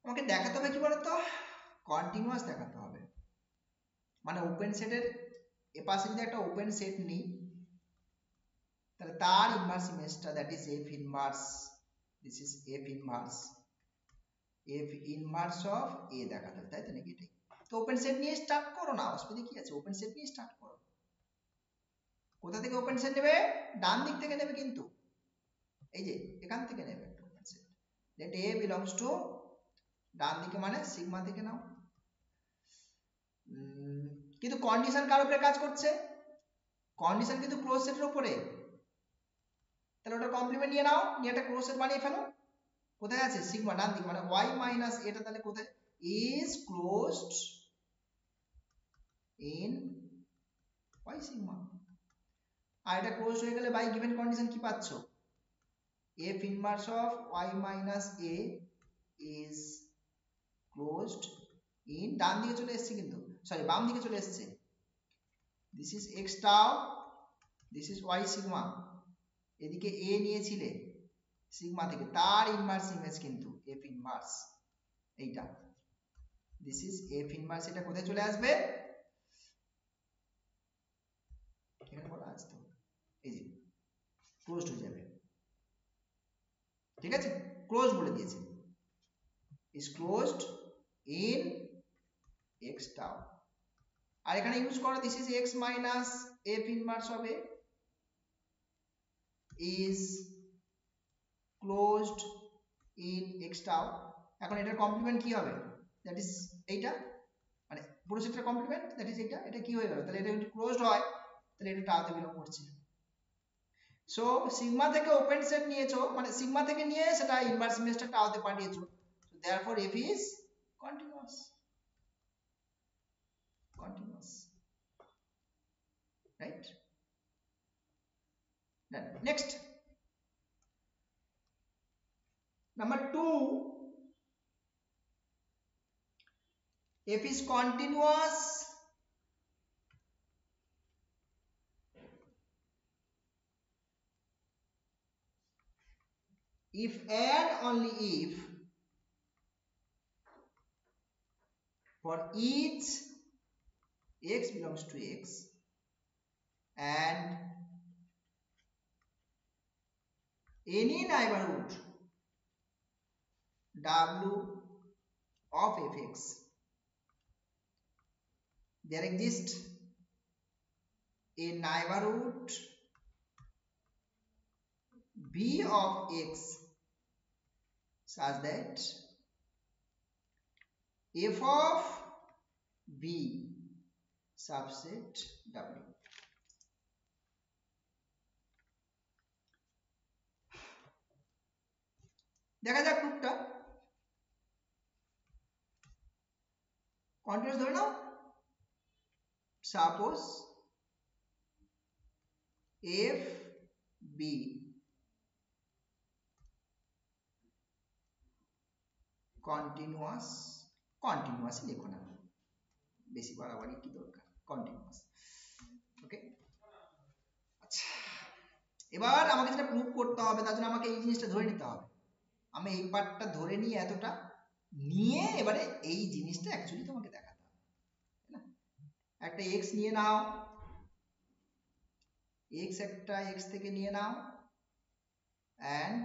আমাকে দেখাতে হবে কি বলতো, কন্টিনিউয়াস দেখাতে হবে, মানে ওপেন সেটের এপাশে যদি একটা ওপেন সেট নিই, তাহলে তার ইনভার্স ইমেজটা, that is f inverse, this is f inverse of a দেখাতে হবে, তাই তো নাকি? এটাই তো, ওপেন সেট নিয়ে স্টার্ট করো না, অসুবিধা কি আছে? ওপেন সেট নিয়ে স্টার্ট করো। কোথা থেকে ওপেন সেট নেবে? ডান দিক থেকে নেবে, কিন্তু এই যে এখান থেকে নেবে একটা open set, let a belongs to, ডান দিকে মানে সিগমা থেকে নাও। কিন্তু কন্ডিশন কার উপরে কাজ করছে? কন্ডিশন কিন্তু ক্লোজ সেটের উপরে, তাহলে ওটা কমপ্লিমেন্ট নিয়ে নাও, নিয়ে একটা ক্লোজ সেট বানিয়ে ফেলো। কোথায় আছে? সিগমা, ডান দিকে, মানে y মাইনাস এটা তাহলে কোথায়? is closed in y sigma. আর এটা ক্লোজ হয়ে গেলে বাই গিভেন কন্ডিশন কি পাচ্ছ? f inverse of y minus a is closed in, ডান দিকে চলে এসেছে কিন্তু, সরি বাম দিকে চলে এসেছে, this is x tau, this is y sigma, এদিকে a নিয়েছিলে সিগমা থেকে, তার ইনভার্স ইমেজ কিন্তু f ইনভার্স এইটা, দিস ইজ f ইনভার্স, এটা কোথায় চলে আসবে? এখানে বলা আছে তো, এই যে ক্লোজড হয়ে যাবে, ঠিক আছে? ক্লোজ বলে দিয়েছে, is closed in x tau। আর এখানে ইউজ করো, this is x minus f inverse হবে is closed in x tau। এখন এটার কমপ্লিমেন্ট কি হবে? দ্যাট ইজ এইটা, মানে পুরো সেটটার কমপ্লিমেন্ট, দ্যাট ইজ এইটা। এটা কি হয়ে গেল? তাহলে এটা যদি ক্লোজড হয় তাহলে এটা টাউতে বিলং করছে। সো সিগমা থেকে ওপেন সেট নিয়েছো, মানে সিগমা থেকে নিয়ে সেটা ইনভার্স ইমেজটা টাউতে পাঠিয়েছো, so therefore f is continuous, right? Then next, number 2, f is continuous if and only if for each x belongs to x and any neighborhood w of fx there exists a neighborhood b of x such that f of b subset w। দেখা যাক প্রুফটা, continuous ধরে নাও। Suppose f b continuous, continuous লেখো না, বেশি বাড়াবাড়ি কি দরকার, কন্টিনিউয়াস, ওকে? আচ্ছা, এবার আমাকে যেটা প্রুভ করতে হবে তার জন্য আমাকে এই জিনিসটা ধরে নিতে হবে। আমি এই পার্টটা ধরে নিয়ে এতটা নিয়ে এবারে এই জিনিসটা অ্যাকচুয়ালি তোমাকে দেখাতে হবে, তাই না? একটা x নিয়ে নাও, x একটা x থেকে নিয়ে নাও and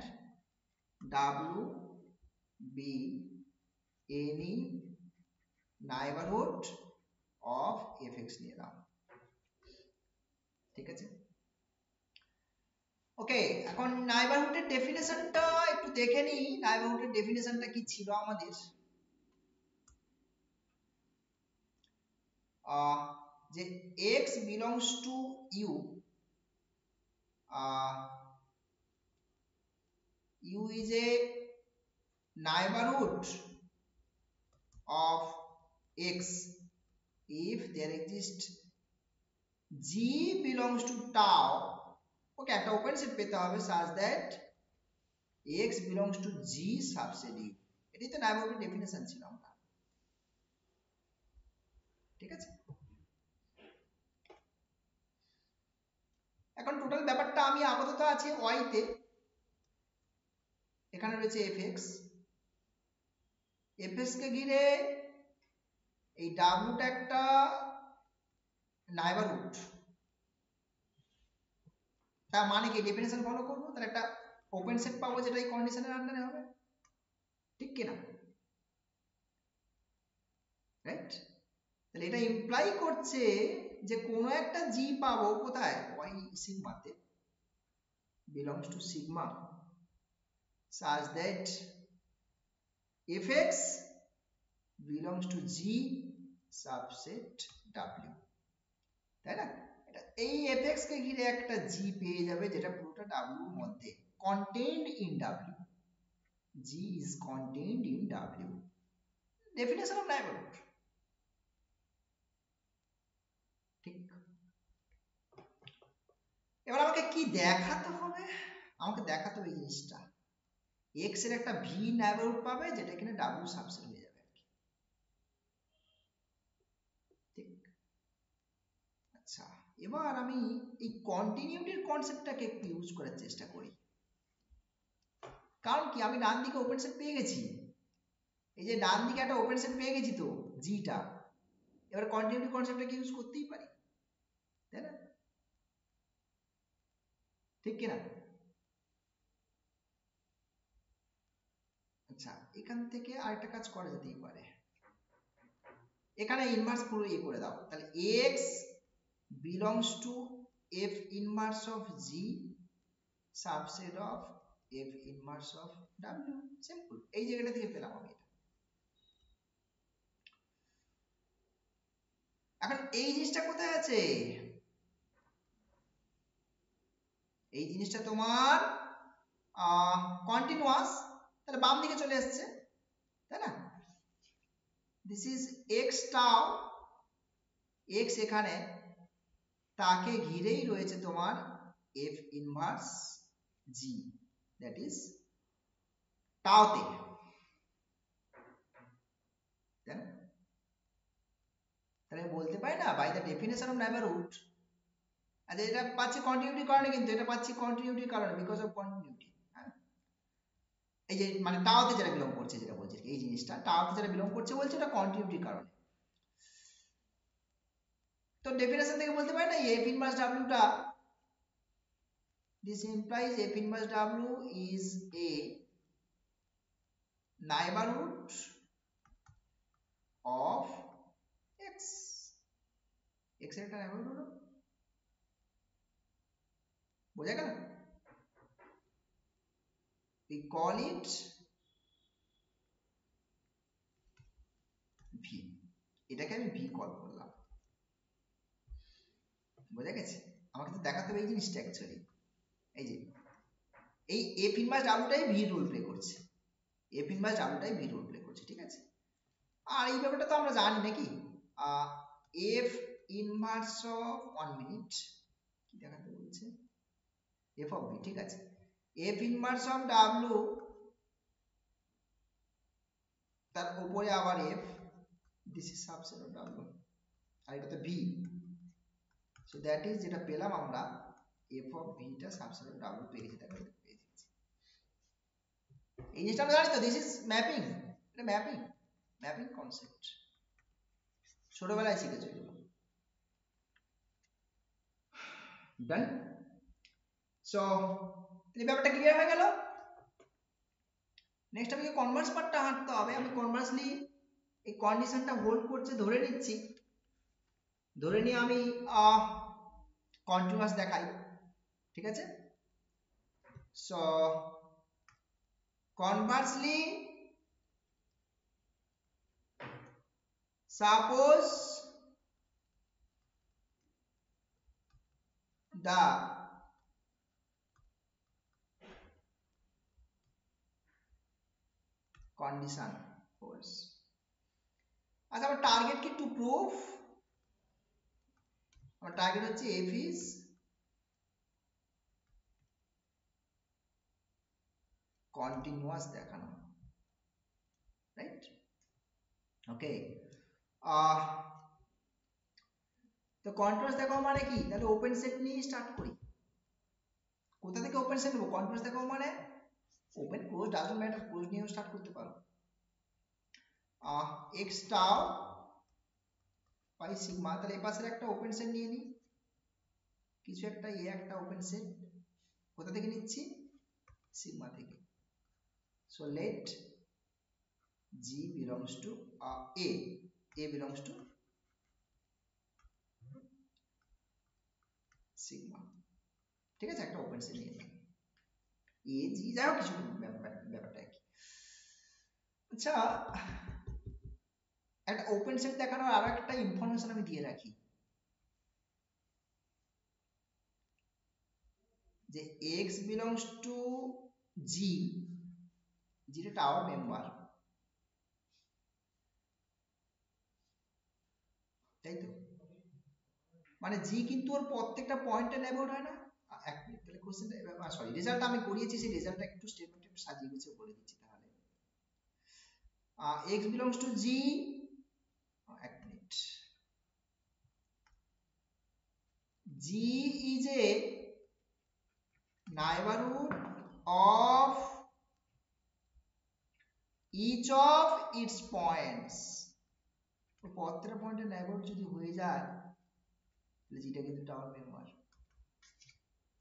w be any neighborhood of fx নিয়ে নাও, ঠিক আছে? ওকে, এখন নাইবারহুডের ডেফিনেশনটা একটু দেখে নিই। নাইবারহুডের ডেফিনেশনটা কি ছিল আমাদের? যে x belongs to u, u is a neighborhood of x if there exists g belongs to tau. ওকে, একটা ওপেন সেট পেতে হবে such that x belongs to g subset u। এটাই তো নাইবারহুডের ডেফিনেশন ছিল আমরা, ঠিক আছে? এখন টোটাল ব্যাপারটা আমি আপাতত আছি y তে, এখানে রয়েছে fx, fx কে ঘিরে এই w টা একটা নাইবারহুড। তার মানে কি ডেফিনেশন ফলো করবো, তাহলে একটা ওপেন সেট পাবো যেটা এই কন্ডিশনের আন্ডারে হবে, ঠিক কি না? রাইট? তাহলে এটা ইমপ্লাই করছে যে কোনো একটা জি পাবো কোথায়, y সিগমাতে belongs to sigma such that fx belongs to g subset w, তাই না? এটা এই fx কে ঘিরে একটা g পেয়ে যাবে যেটা পুরোটা w এর মধ্যে contained in w, g is contained in w, definition of neighborhood, ঠিক? এবার আমাকে কি দেখাতে হবে? আমাকে দেখাতে হবে এই জিনিসটা x এর একটা v নেইবারহুড পাবে যেটা কিনা w সাবসেট হয়ে যাবে আর কি, ঠিক? আচ্ছা, এবার আমি এই কন্টিনিউটির কনসেপ্টটাকে একটু ইউজ করার চেষ্টা করি। কারণ কি, আমি ডান দিকে ওপেন সেট পেয়ে গেছি, এই যে ডান দিকে একটা ওপেন সেট পেয়ে গেছি তো জিটা, এবার কন্টিনিউটি কনসেপ্টটাকে ইউজ করতেই পারি, তাই না? ঠিক কিনা? আচ্ছা, এখান থেকে আরেকটা কাজ করা যেতেই পারে, এখানে ইনভার্স পুরো ইয়ে করে দাও, তাহলে x belongs to f inverse of g subset of f inverse of w, simple. এই জায়গাটা থেকে পেলাম আমি এটা। এখন এই জিনিসটা কোথায় আছে? এই জিনিসটা তোমার কন্টিনিউয়াস, তাহলে বাম দিকে চলে আসছে, তাই না? This is x tau, X এখানে, তাকে ঘিরেই রয়েছে তোমার F inverse G, that is টাউতে, তাই না? তাহলে বলতে পারি না by the definition of neighbourhood, আচ্ছা এটা পাচ্ছি কন্টিনিউটির কারণে, কিন্তু এটা পাচ্ছি কন্টিনিউটির কারণে বিকজ অফ কন্টিনিউটি, হ্যাঁ? এই যে মানে টাওতে যারা বিলং করছে, যেটা বলছে এই জিনিসটা টাওতে যারা বিলং করছে বলছে এটা কন্টিনিউটির কারণে। তো ডেফিনেশন থেকে বলতে পারি না এফ ইনভার্স ডাব্লিউ টা, this implies f inverse w is a neighborhood of x, x এর একটা neighborhood হলো, বোঝা গেল? we call it v, এটাকে আমি v কল করলাম, বোঝা গেছে? আমাকে তো দেখাতে হবে এই জিনিসটা অ্যাকচুয়ালি, এই যে এই f ইনভার্স w টাই v রোল প্লে করছে, f ইনভার্স w টাই v রোল প্লে করছে, ঠিক আছে? আর এই ব্যাপারটা তো আমরা জানি নাকি, f ইনভার্স অফ 1 মিনিট কি দেখাতে বলছে, f of v, ঠিক আছে? f ইনভার্স অফ w, তার উপরে আবার f, this is subset of w, আর এটা তো v, সো দ্যাট ইজ যেটা পেলাম আমরা F of Vita substitute W পেয়ে গেছি, দেখো পেয়ে গেছি। এই জিনিসটা আমরা জানি তো, দিস ইজ ম্যাপিং, এটা ম্যাপিং, ম্যাপিং কনসেপ্ট ছোটবেলায় শিখেছো এগুলো। ডান। সো এই ব্যাপারটা ক্লিয়ার হয়ে গেল। নেক্সট আমাকে কনভার্স পার্টটা হাঁটতে হবে। আমি কনভার্সলি এই কন্ডিশনটা হোল্ড করছে ধরে নিচ্ছি, ধরে নিয়ে আমি কন্টিনিউয়াস দেখাই, ঠিক আছে। So conversely suppose the condition holds. আচ্ছা আমার টার্গেট কি টু প্রুভ, আমার টার্গেট হচ্ছে f is কন্টিনিউয়াস দেখানো, রাইট? ওকে, তো কন্টিনিউয়াস দেখানো মানে কি? তাহলে ওপেন সেট নিয়ে স্টার্ট করি। কোথা থেকে ওপেন সেট নেব? কন্টিনিউয়াস দেখাবো মানে open close doesn't matter, close নিয়েও স্টার্ট করতে পারো। x tau বাই সিগমা, তাহলে এই পাশের একটা ওপেন সেট নিয়ে নিই, কিছু একটা এ একটা ওপেন সেট, কোথা থেকে নিচ্ছি? সিগমা থেকে। So let g belongs to a belongs to sigma, ঠিক আছে, একটা ওপেন সেট নিয়ে নিই এ জি, যাই হোক কিছু ব্যাপারটা কি। আচ্ছা একটা ওপেন সেট দেখানোর আরো একটা ইনফরমেশন আমি দিয়ে রাখি, যে x belongs to g, যেটা টাওয়ার মেম্বার, তাই তো? মানে জি কিন্তু ওর প্রত্যেকটা পয়েন্টে নেবর হয় না। এক মিনিট, তাহলে কোশ্চেনটা সরি রেজাল্টটা আমি করিয়েছি, সেই রেজাল্টটা একটু স্টেটমেন্টে একটু সাজিয়ে গুছিয়ে বলে দিচ্ছি। তাহলে x belongs to g, এক minute, g is a neighborhood of each of its points, তো প্রত্যেকটা পয়েন্টের নেইবারহুড যদি হয়ে যায় তাহলে যেটা কিন্তু টাওয়ার মেম্বার।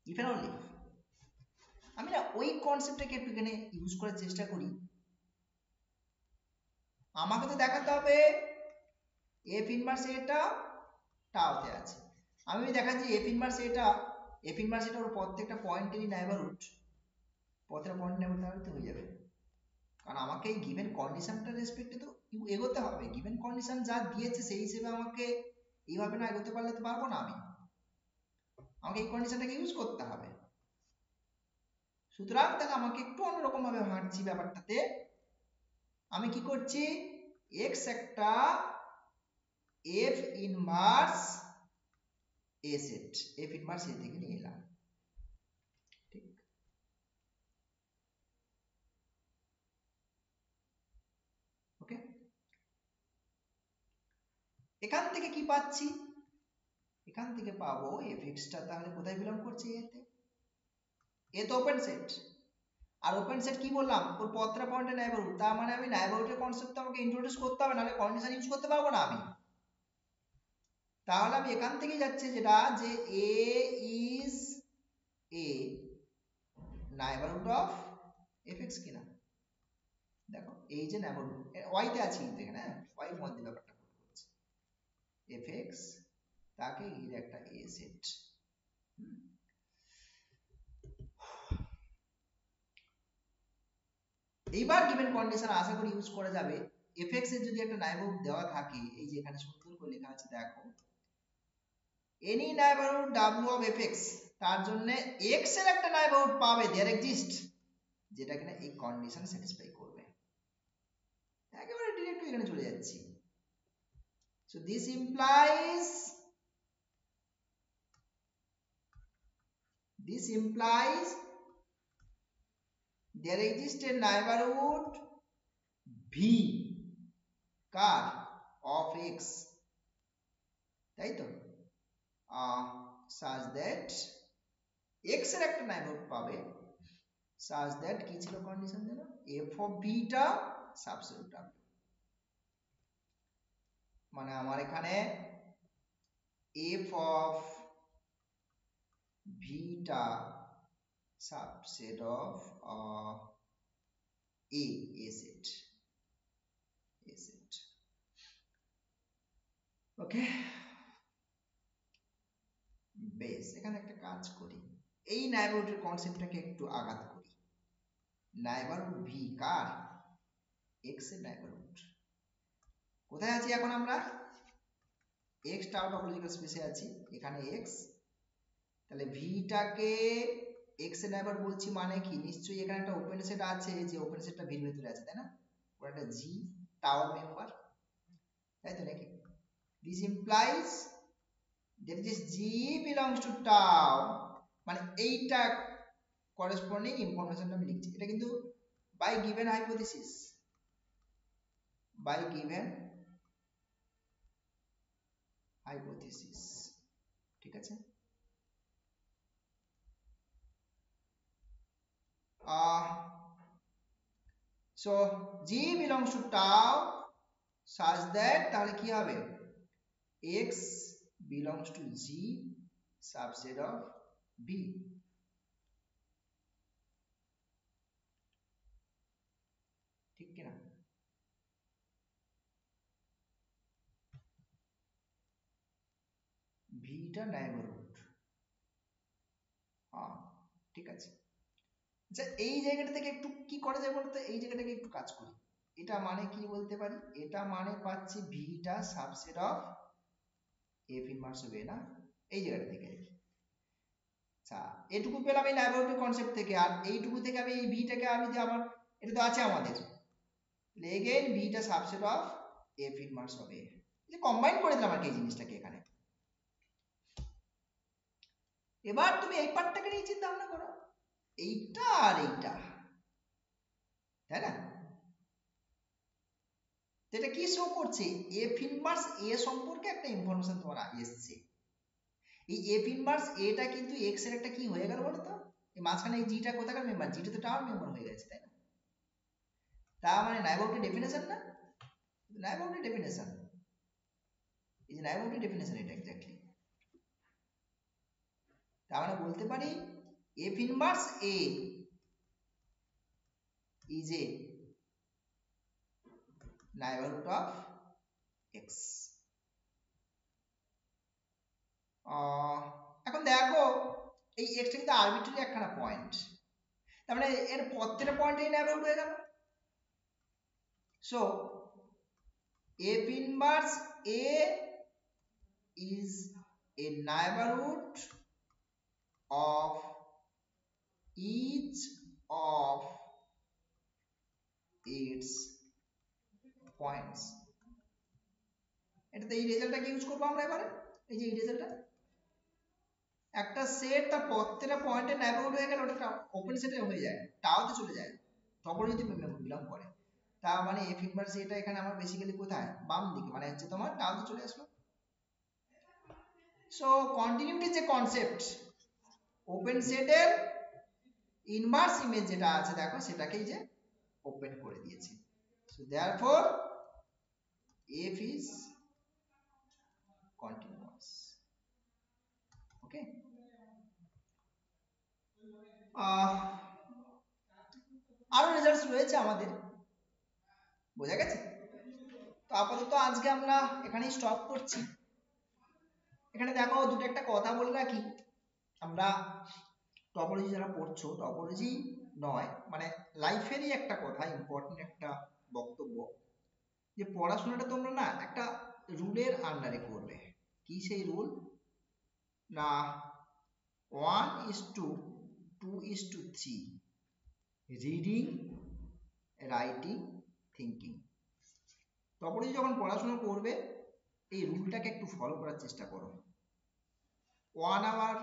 ইফ এন্ড অনলি আমি না ওই কনসেপ্টটাকে একটু এখানে ইউজ করার চেষ্টা করি। আমাকে তো দেখাতে হবে এফ ইনভার্স এটা টাওতে আছে, আমি দেখাচ্ছি এফ ইনভার্স এটা, এফ ইনভার্স এটা ওর প্রত্যেকটা পয়েন্টেরই নেইবারহুড, প্রত্যেকটা পয়েন্ট নেইবারহুড তাহলে তো হয়ে যাবে। কারণ আমাকে এই গিভেন কন্ডিশনটা রেসপেক্টে তো এগোতে হবে, গিভেন কন্ডিশন যা দিয়েছে সেই হিসেবে আমাকে এইভাবে না এগোতে পারলে তো পারবো না আমি, আমাকে এই কন্ডিশনটাকে ইউজ করতে হবে। সুতরাং তাহলে আমাকে একটু অন্যরকম ভাবে হাঁটছি ব্যাপারটাতে। আমি কি করছি, x একটা f inverse a set, f inverse a থেকে নিয়ে এলাম, ঠিক? ওকে, এখান থেকে কি পাচ্ছি? এখান থেকে পাবো fx টা তাহলে কোথায় বিলং করছে? a তে। a তো ওপেন সেট, আর ওপেন সেট কি বললাম, ওর প্রত্যেকটা পয়েন্টে নেইবারহুড, তার মানে আমি নেইবারহুডের কনসেপ্ট আমাকে ইন্ট্রোডিউস করতে হবে, নাহলে কন্ডিশন ইউজ করতে পারবো না আমি। তাহলে আমি এখান থেকে যাচ্ছে যেটা, যে a is a neighborhood of fx কিনা, দেখো এই যে নেইবারহুড y তে আছে কিন্তু এখানে, y এর মধ্যে ব্যাপারটা করছে fx, তাকে এর একটা a সেট। এইবার গিভেন কন্ডিশন আশা করি ইউজ করা যাবে। fx এর যদি একটা নেইবারহুড দেওয়া থাকে, এই যে এখানে সুন্দর করে লেখা আছে দেখো, any neighbourhood w of fx, তার জন্য x এর একটা নেইবারহুড পাবে দেয়ার এক্সিস্ট, যেটা কিনা এই কন্ডিশন স্যাটিসফাই করবে। একেবারে ডিরেক্ট এখানে চলে যাচ্ছি। So this implies there exists a neighborhood v car of x, তাই তো, such that x এর একটা নাইবরহুড পাবে such that কি ছিল কন্ডিশন যেন f of b টা সাবসেট অফ w, মানে আমার এখানে f of v টা সাবসেট অফ a set ওকে। বেশ, এখানে একটা কাজ করি, এই নাইবরহুডের কনসেপ্টটাকে একটু আঘাত করি। নাইবরহুড ভি কার? এক্স এর নাইবরহুড। কোথায় আছি এখন আমরা? এক্স টাও টপোলজিক্যাল স্পেসে আছি, এখানে এক্স, তাহলে ভিটাকে এক্স এর নাইবার বলছি মানে কি, নিশ্চয়ই এখানে একটা ওপেন সেট আছে, যে ওপেন সেটটা ভির ভিতরে আছে, তাই না? ওর একটা জি টাও মেম্বার, তাই তো নাকি? This implies that this g belongs to tau, মানে এইটা করেসপন্ডিং ইনফরমেশনটা আমি লিখছি, এটা কিন্তু by given hypothesis, by given hypothesis, ঠিক আছে? so g belongs to tau such that, তাহলে কি হবে, x belongs to g subset of b, ঠিক কিনা? ভিটা নাইবরহুড, হ্যাঁ ঠিক আছে। আচ্ছা এই জায়গাটা থেকে একটু কি করা যায় বলতো, এই জায়গাটাকে একটু কাজ করি, এটা মানে কি বলতে পারি, এটা মানে পাচ্ছি ভিটা subset of F inverse of A, না? এই জায়গাটা থেকে আচ্ছা এটুকু পেলাম এই ল্যাবরেটরি কনসেপ্ট থেকে, আর এইটুকু থেকে আমি এই ভিটাকে আমি যে আমার এটা তো আছে আমাদের, এগেইন ভিটা subset of F inverse of A, যে কম্বাইন করে দিলাম আর কি এই জিনিসটাকে এখানে। এবার তুমি এই পার্টটাকে নিয়ে চিন্তা ভাবনা করো, এইটা আর এইটা, তাই না? এটা কি শো করছে, এফ ইনভার্স এ সম্পর্কে একটা ইনফরমেশন তোমার এসছে, এই এফ ইনভার্স এটা কিন্তু এক্স এর একটা কি হয়ে গেল বলো তো, এই মাঝখানে এই জিটা কোথাকার মেম্বার, জিটা তো টাওয়ার মেম্বার হয়ে গেছে, তাই না? তার মানে নাইবরহুড ডেফিনেশন না, নাইবরহুড ডেফিনেশন, এই যে নাইবরহুড ডেফিনেশন এটা এক্স্যাক্টলি, তার মানে বলতে পারি F inverse A is a neighbourhood of X. এখন দেখো এই এক্সটা কিন্তু আরবিট্রারি একখানা পয়েন্ট, তার মানে এর প্রত্যেকটা পয়েন্ট এই নাইবরহুড হয়ে গেল। So f inverse a is a neighborhood of each of its points, এটাতে এই রেজাল্টটাকে ইউজ করবো আমরা এবারে, এই যে এই রেজাল্টটা, একটা সেট তার প্রত্যেকটা পয়েন্টের নেইবারহুড হয়ে গেলে ওটা ওপেন সেটে হয়ে যায়, টাওতে চলে যায়, তখন যদি বিলং করে, তার মানে এফ ইনভার্স এটা এখানে আমার বেসিক্যালি কোথায়, বাম দিকে, মানে হচ্ছে তোমার টাওতে চলে আসলো। সো কন্টিনিউটি যে কনসেপ্ট, ওপেন সেটের ইনভার্স ইমেজ যেটা আছে দেখো সেটাকেই যে ওপেন করে দিয়েছে, so therefore f is continuous, ওকে। আরো রেজাল্টস রয়েছে আমাদের, বোঝা গেছে? তো আপাতত আজকে আমরা এখানেই স্টপ করছি। এখানে দেখো দুটো একটা কথা বলে রাখি, আমরা টপোলজি যারা পড়ছো, টপোলজি নয় মানে লাইফেরই একটা কথা, ইম্পর্টেন্ট একটা বক্তব্য, যে পড়াশোনাটা তোমরা না একটা রুলের আন্ডারে করবে। কি সেই রুল? না 1:2:3 রিডিং, রাইটিং, থিঙ্কিং। তখনই যখন পড়াশোনা করবে এই রুলটাকে একটু ফলো করার চেষ্টা করো। 1 আওয়ার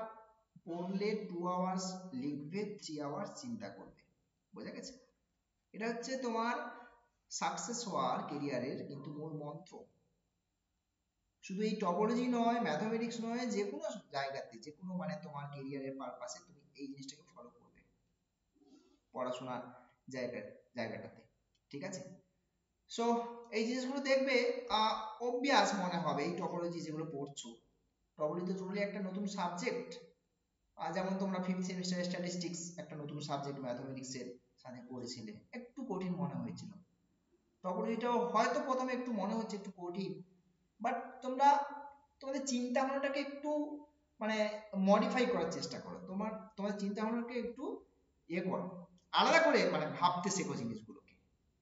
পড়লে 2 আওয়ার্স লিখবে, 3 আওয়ার্স চিন্তা করবে, বোঝা গেছে? এটা হচ্ছে তোমার সাকসেস হওয়ার কেরিয়ারের কিন্তু মূল মন্ত্র। শুধু এই টপোলজি নয়, ম্যাথমেটিক্স নয়, যে কোনো জায়গাতে, যে কোনো মানে তোমার কেরিয়ারের পারপাসে তুমি এই জিনিসটাকে ফলো করবে পড়াশোনার জায়গাটাতে, ঠিক আছে। সো এই জিনিসগুলো দেখবে অভ্যাস মনে হবে এই টপোলজি যেগুলো পড়ছো। টপোলজি তো টোটালি একটা নতুন সাবজেক্ট, যেমন তোমরা ফিফথ সেমিস্টার স্ট্যাটিস্টিক্স একটা নতুন সাবজেক্ট ম্যাথমেটিক্স এর সাথে পড়েছিলে, একটু কঠিন মনে হয়েছিল। টপোলজিটাও হয়তো প্রথমে একটু মনে হচ্ছে একটু কঠিন, বাট তোমরা তোমাদের চিন্তা ভাবনাটাকে একটু মানে মডিফাই করার চেষ্টা করো, তোমার চিন্তা ভাবনাকে একটু করো, আলাদা করে মানে ভাবতে শেখো জিনিসগুলোকে,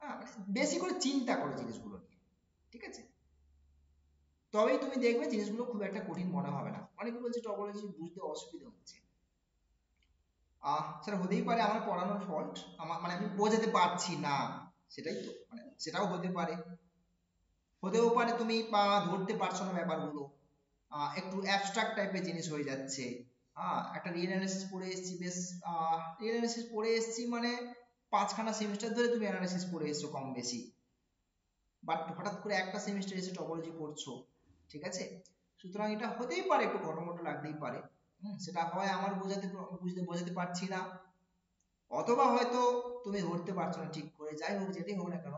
হ্যাঁ মানে বেশি করে চিন্তা করো জিনিসগুলো নিয়ে, ঠিক আছে। তবেই তুমি দেখবে জিনিসগুলো খুব একটা কঠিন মনে হবে না। অনেকে বলছে টপোলজি বুঝতে অসুবিধা হচ্ছে, সেটা হতেই পারে আমার পড়ানোর ফল্ট, আমার মানে আমি বোঝাতে পারছি না, সেটাই তো মানে সেটাও হতে পারে। হতেও পারে তুমি ধরতে পারছো না ব্যাপারগুলো, একটু অ্যাবস্ট্রাক্ট টাইপের জিনিস হয়ে যাচ্ছে। একটা রিয়েল অ্যানালিসিস পড়ে এসেছি, বেশ রিয়েল অ্যানালিসিস পড়ে এসেছি মানে 5খানা সেমিস্টার ধরে তুমি অ্যানালিসিস পড়ে এসছো কম বেশি, বাট হঠাৎ করে একটা সেমিস্টার এসে টপোলজি পড়ছো, ঠিক আছে। সুতরাং এটা হতেই পারে, একটু ঘটমট লাগতেই পারে। সেটা হয় আমার বোঝাতে পারছি না, অথবা হয়তো তুমি ধরতে পারছো না ঠিক করে, যাই হোক যেটাই হোক না কেন,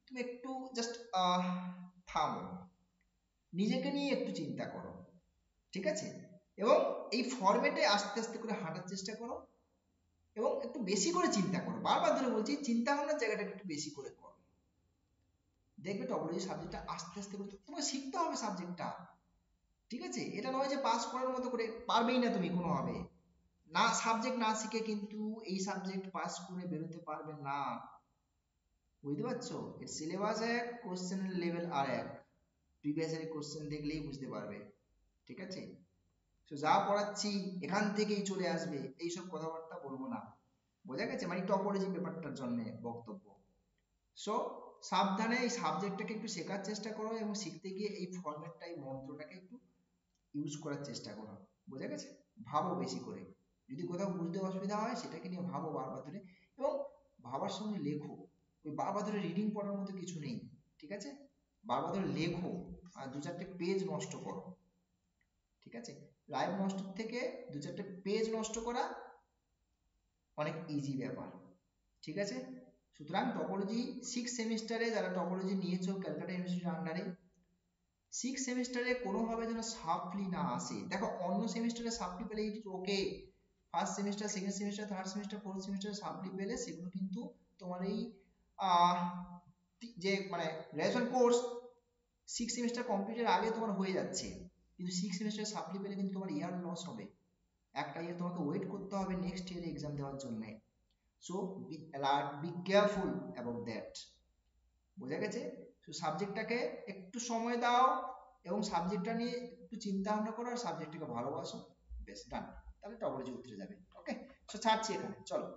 তুমি একটু জাস্ট থামো, নিজেকে নিয়ে একটু চিন্তা করো, ঠিক আছে। এবং এই ফরম্যাটে আস্তে আস্তে করে হাঁটার চেষ্টা করো, এবং একটু বেশি করে চিন্তা করো, বারবার ধরে বলছি চিন্তা ভাবনার জায়গাটা একটু বেশি করে করো, দেখবে টপোলজি সাবজেক্টটা আস্তে আস্তে করে তোমাকে শিখতে হবে সাবজেক্টটা, ঠিক আছে। এটা নয় যে পাস করার মতো করে পারবেই না তুমি কোনোভাবে, না সাবজেক্ট না শিখে কিন্তু এই সাবজেক্ট পাস করে বেরোতে পারবে না, বুঝতে পারছো। এর সিলেবাস এক, কোশ্চেনের লেভেল আর এক, প্রিভিয়াস ইয়ার কোশ্চেন দেখলেই বুঝতে পারবে, ঠিক আছে। তো যা পড়াচ্ছি এখান থেকেই চলে আসবে এইসব কথাবার্তা বলবো না, বোঝা গেছে, মানে টপোলজি পেপারটার জন্য বক্তব্য। সো সাবধানে এই সাবজেক্টটাকে একটু শেখার চেষ্টা করো, এবং শিখতে গিয়ে এই ফরম্যাটটা এই মন্ত্রটাকে একটু ইউজ করার চেষ্টা করো, বোঝা গেছে। ভাবো বেশি করে, যদি কোথাও বুঝতে অসুবিধা হয় সেটাকে নিয়ে ভাবো বারবার ধরে, এবং ভাবার সঙ্গে লেখো, ওই বারবার ধরে রিডিং পড়ার মতো কিছু নেই, ঠিক আছে। বারবার ধরে লেখো, আর 2-4টে পেজ নষ্ট করো, ঠিক আছে। লাইভ নষ্ট থেকে 2-4টে পেজ নষ্ট করা অনেক ইজি ব্যাপার, ঠিক আছে। সুতরাং টপোলজি 6 সেমিস্টারে যারা টপোলজি নিয়েছো ক্যালকাটা ইউনিভার্সিটির আন্ডারে, 6 সেমিস্টারে কোনোভাবে যেন সাপ্লি না আসে। দেখো অন্য সেমিস্টারে সাপ্লি পেলে it is okay, first semester, second semester, third semester, fourth সেমিস্টারে সাপ্লি পেলে সেগুলো কিন্তু তোমার এই যে মানে গ্রাজুয়েশন কোর্স 6 সেমিস্টার কমপ্লিটের আগে তোমার হয়ে যাচ্ছে, কিন্তু 6 সেমিস্টারে সাপ্লি পেলে কিন্তু তোমার ইয়ার লস হবে, একটা ইয়ার তোমাকে ওয়েট করতে হবে নেক্সট ইয়ারে এক্সাম দেওয়ার জন্য। So be careful about that, বোঝা গেছে। তো সাবজেক্টটাকে একটু সময় দাও, এবং সাবজেক্টটা নিয়ে একটু চিন্তা ভাবনা করো, আর সাবজেক্টটাকে ভালোবাসো, বেশ ডান, তাহলে টপোলজি উতরে যাবে। ওকে, সো ছাড়ছি এখানে, চলো।